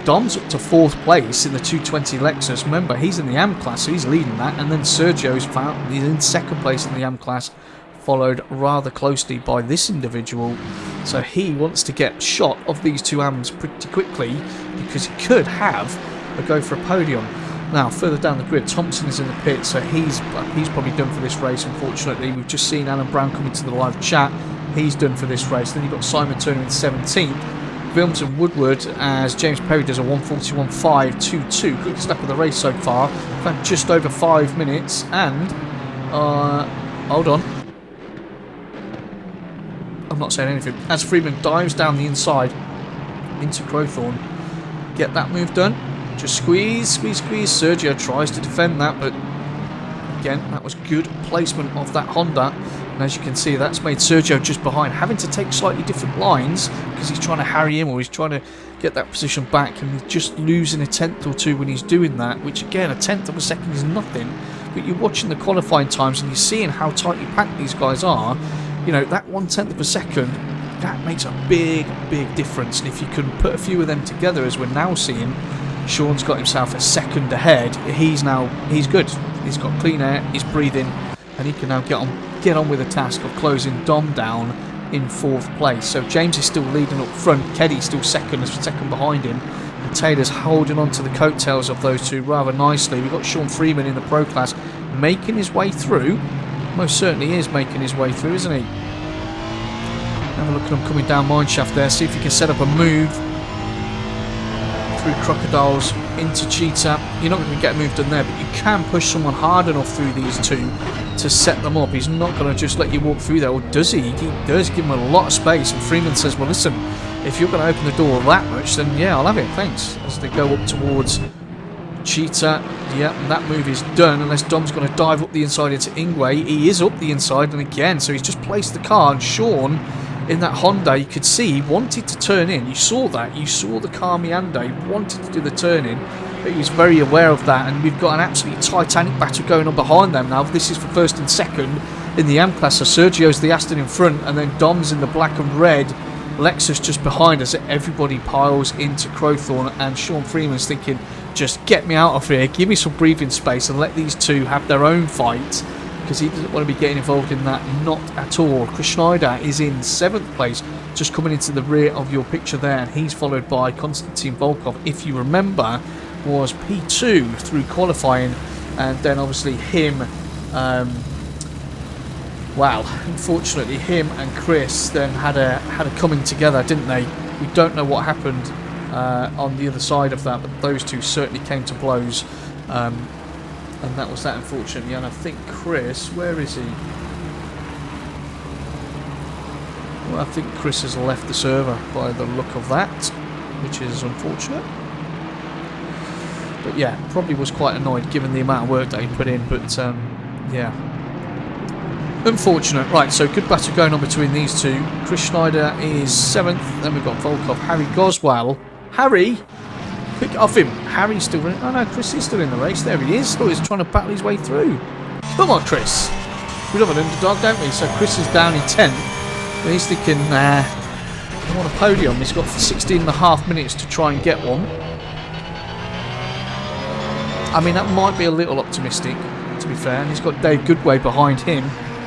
Dom's up to 4th place in the 220 Lexus. Remember, he's in the AM class, so he's leading that. And then Sergio's he's in 2nd place in the AM class, followed rather closely by this individual. So he wants to get shot of these two AMs pretty quickly, because he could have a go for a podium. Now, further down the grid, Thompson is in the pit, so he's probably done for this race, unfortunately. We've just seen Alan Brown come into the live chat. He's done for this race. Then you've got Simon Turner in 17th. Wilms and Woodward, as James Perry does a 1:41.522. Quickest lap of the race so far. We've had just over 5 minutes, and hold on, I'm not saying anything. As Freeman dives down the inside into Crowthorne, get that move done. Just squeeze. Sergio tries to defend that, but again, that was good placement of that Honda. And as you can see, that's made Sergio just behind, having to take slightly different lines because he's trying to harry him, or he's trying to get that position back, and he's just losing a tenth or two when he's doing that, which again, a tenth of a second is nothing. But you're watching the qualifying times and you're seeing how tightly packed these guys are. You know, that 1/10 of a second, that makes a big difference. And if you can put a few of them together, as we're now seeing, Sean's got himself a second ahead. He's good. He's got clean air, he's breathing, and he can now get on with the task of closing Dom down in 4th place. So James is still leading up front, Keddy's still second behind him, and Taylor's holding on to the coattails of those two rather nicely. We've got Sean Freeman in the Pro class making his way through. Most certainly is making his way through, isn't he? Have a look at him coming down Mineshaft there, see if he can set up a move through Crocodiles into Cheetah. You're not going to get a move done there, but you can push someone hard enough through these two to set them up. He's not going to just let you walk through there, or does he? He does give him a lot of space, and Freeman says, well listen, if you're going to open the door that much, then yeah, I'll have it, thanks. As they go up towards Cheetah, yeah, that move is done, unless Dom's going to dive up the inside into Ingwe. He is up the inside, and again, so he's just placed the car, and Sean in that Honda, you could see he wanted to turn in. You saw that. You saw the car meander. He wanted to do the turn in, but he was very aware of that. And we've got an absolutely titanic battle going on behind them now. This is for 1st and 2nd in the AM class. So Sergio's the Aston in front, and then Dom's in the black and red Lexus just behind us. Everybody piles into Crowthorne, and Sean Freeman's thinking, just get me out of here. Give me some breathing space and let these two have their own fight, because he doesn't want to be getting involved in that, not at all. Chris Schneider is in 7th place, just coming into the rear of your picture there, and he's followed by Konstantin Volkov, if you remember, was P2 through qualifying, and then obviously him, well, unfortunately him and Chris then had a coming together, didn't they? We don't know what happened on the other side of that, but those two certainly came to blows And that was that, unfortunately. And I think Chris, where is he? Well, I think Chris has left the server by the look of that, which is unfortunate. But yeah, probably was quite annoyed given the amount of work that he put in. But yeah, unfortunate. Right, so good battle going on between these two. Chris Schneider is 7th. Then we've got Volkov, Harry Goswell. Harry, quick off him. Harry's still running. Oh no, Chris is still in the race. There he is. Oh, he's trying to battle his way through. Come on, Chris. We love an underdog, don't we? So Chris is down in 10th. And he's thinking, nah, I want a podium. He's got 16.5 minutes to try and get one. I mean, that might be a little optimistic, to be fair. And he's got Dave Goodway behind him.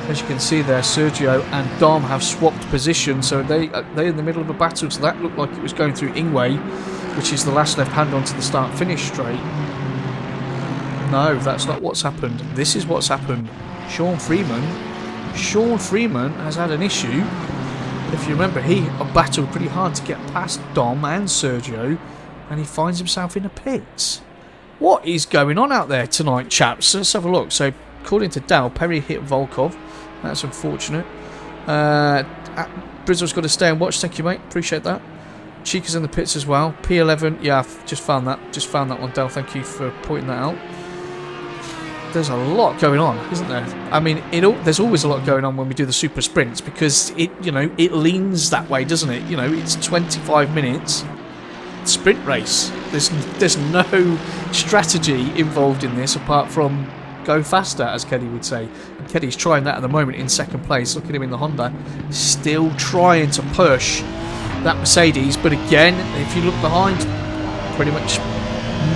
As you can see there, Sergio and Dom have swapped position. So they're in the middle of a battle. So that looked like it was going through Ingwe, which is the last left hand onto the start-finish straight. No, that's not what's happened. This is what's happened. Sean Freeman has had an issue. If you remember, he battled pretty hard to get past Dom and Sergio, and he finds himself in the pits. What is going on out there tonight, chaps? Let's have a look. So, according to Dal, Perry hit Volkov. That's unfortunate. Brizzle's got to stay and watch. Thank you, mate. Appreciate that. Chica's in the pits as well. P11. Yeah, I've just found that. Just found that one, Dal. Thank you for pointing that out. There's a lot going on, isn't there? I mean, there's always a lot going on when we do the super sprints because it leans that way, doesn't it? You know, it's 25 minutes sprint race. There's no strategy involved in this apart from go faster, as Keddy would say. And Keddy's trying that at the moment in 2nd place. Look at him in the Honda, still trying to push that Mercedes. But again, if you look behind, pretty much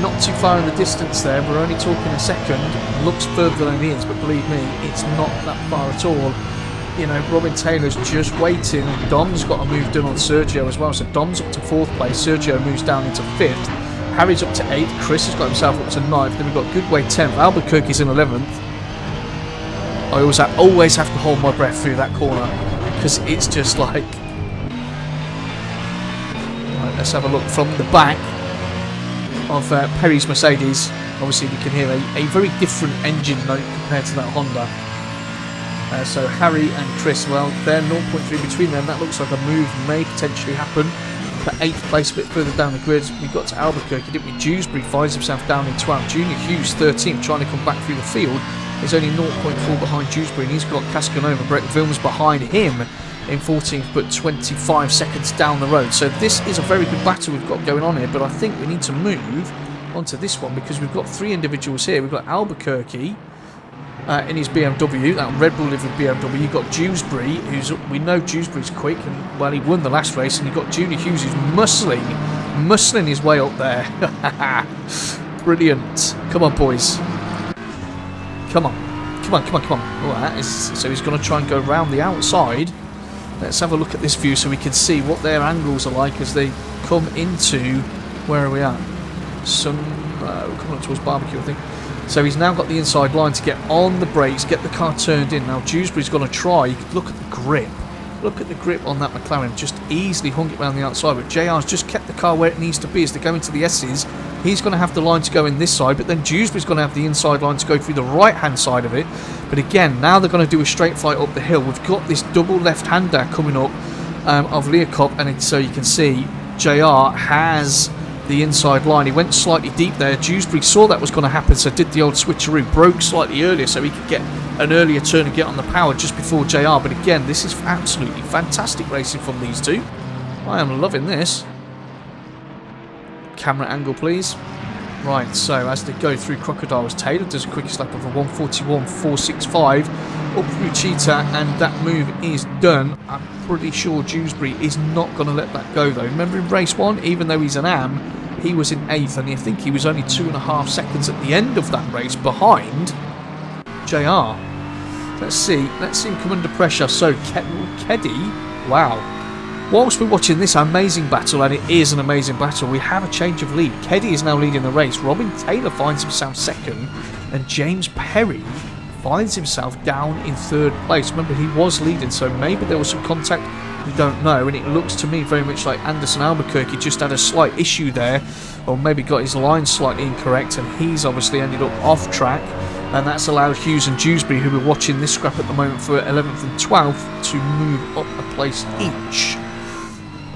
not too far in the distance there. We're only talking a second. Looks further than it is, but believe me, it's not that far at all. You know, Robin Taylor's just waiting, and Dom's got a move done on Sergio as well. So Dom's up to 4th place. Sergio moves down into 5th. Harry's up to 8th. Chris has got himself up to 9th. Then we've got Goodway 10th. Albuquerque's in 11th. I always have to hold my breath through that corner because it's just like. Right, let's have a look from the back of Perry's Mercedes. Obviously we can hear a very different engine note compared to that Honda. So Harry and Chris, well, they're 0.3 between them. That looks like a move may potentially happen. But 8th place a bit further down the grid. We got to Albuquerque, didn't we? Dewsbury finds himself down in 12th. Junior Hughes 13th, trying to come back through the field. He's only 0.4 behind Dewsbury, and he's got Cascanova, Brett Vilms behind him in 14th, but 25 seconds down the road. So this is a very good battle we've got going on here, but I think we need to move onto this one because we've got 3 individuals here. We've got Albuquerque in his BMW, that Red Bull livered BMW. You've got Dewsbury, we know Dewsbury's quick, and well, he won the last race, and you've got Junior Hughes who's muscling his way up there. Brilliant. Come on, boys. Come on. Oh, that is, so he's going to try and go round the outside. Let's have a look at this view so we can see what their angles are like as they come into, where are we at? Coming up towards Barbecue, I think. So he's now got the inside line to get on the brakes, get the car turned in. Now Dewsbury's going to try. You could look at the grip. Look at the grip on that McLaren. Just easily hung it around the outside. But JR's just kept the car where it needs to be as they go into the S's. He's going to have the line to go in this side, but then Dewsbury's going to have the inside line to go through the right-hand side of it. But again, now they're going to do a straight flight up the hill. We've got this double left-hander coming up of Learcop, and so you can see JR has the inside line. He went slightly deep there. Dewsbury saw that was going to happen, so did the old switcheroo, broke slightly earlier so he could get an earlier turn and get on the power just before JR. But again, this is absolutely fantastic racing from these two. I am loving this. Camera angle, please. Right, so as they go through Crocodiles, Taylor does a quick lap of a 141.465 up through Cheetah, and that move is done. I'm pretty sure Dewsbury is not going to let that go though. Remember in race 1, even though he's an AM, he was in 8th, and I think he was only 2.5 seconds at the end of that race behind JR. Let's see him come under pressure. So Keddy, wow. Whilst we're watching this amazing battle, and it is an amazing battle, we have a change of lead. Keddy is now leading the race. Robin Taylor finds himself 2nd, and James Perry finds himself down in 3rd place. Remember, he was leading, so maybe there was some contact we don't know, and it looks to me very much like Anderson Albuquerque just had a slight issue there, or maybe got his line slightly incorrect, and he's obviously ended up off track, and that's allowed Hughes and Dewsbury, who are watching this scrap at the moment for 11th and 12th, to move up a place each.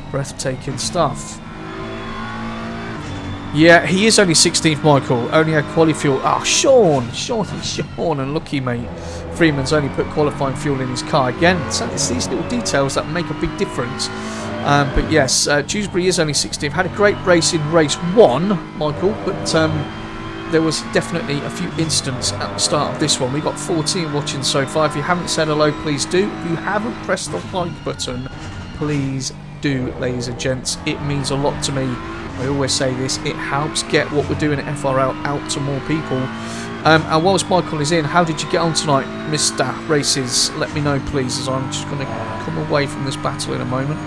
Breathtaking stuff. Yeah, he is only 16th, Michael. Only had quality fuel. Ah, Sean, and lucky mate. Freeman's only put qualifying fuel in his car. Again, it's these little details that make a big difference. But yes, Dewsbury is only 16th. Had a great race in race 1, Michael, but there was definitely a few incidents at the start of this one. We got 14 watching so far. If you haven't said hello, please do. If you haven't pressed the like button, please do, ladies and gents. It means a lot to me. I always say this, it helps get what we're doing at FRL out to more people. And whilst Michael is in, how did you get on tonight, Mr. Races? Let me know, please, as I'm just going to come away from this battle in a moment.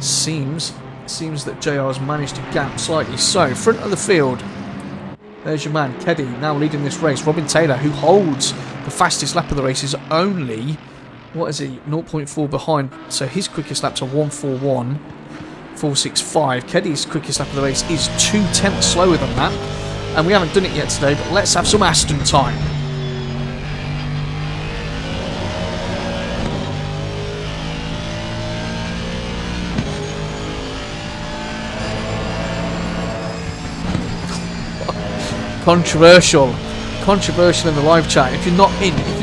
Seems that JR has managed to gap slightly. So, front of the field, there's your man, Keddy, now leading this race. Robin Taylor, who holds the fastest lap of the race, is only, what is he, 0.4 behind. So his quickest lap's a 1:41. 4:65. Keddy's quickest lap of the race is 2/10 slower than that, and we haven't done it yet today, but let's have some Aston time. Controversial in the live chat. If you're not in, if you're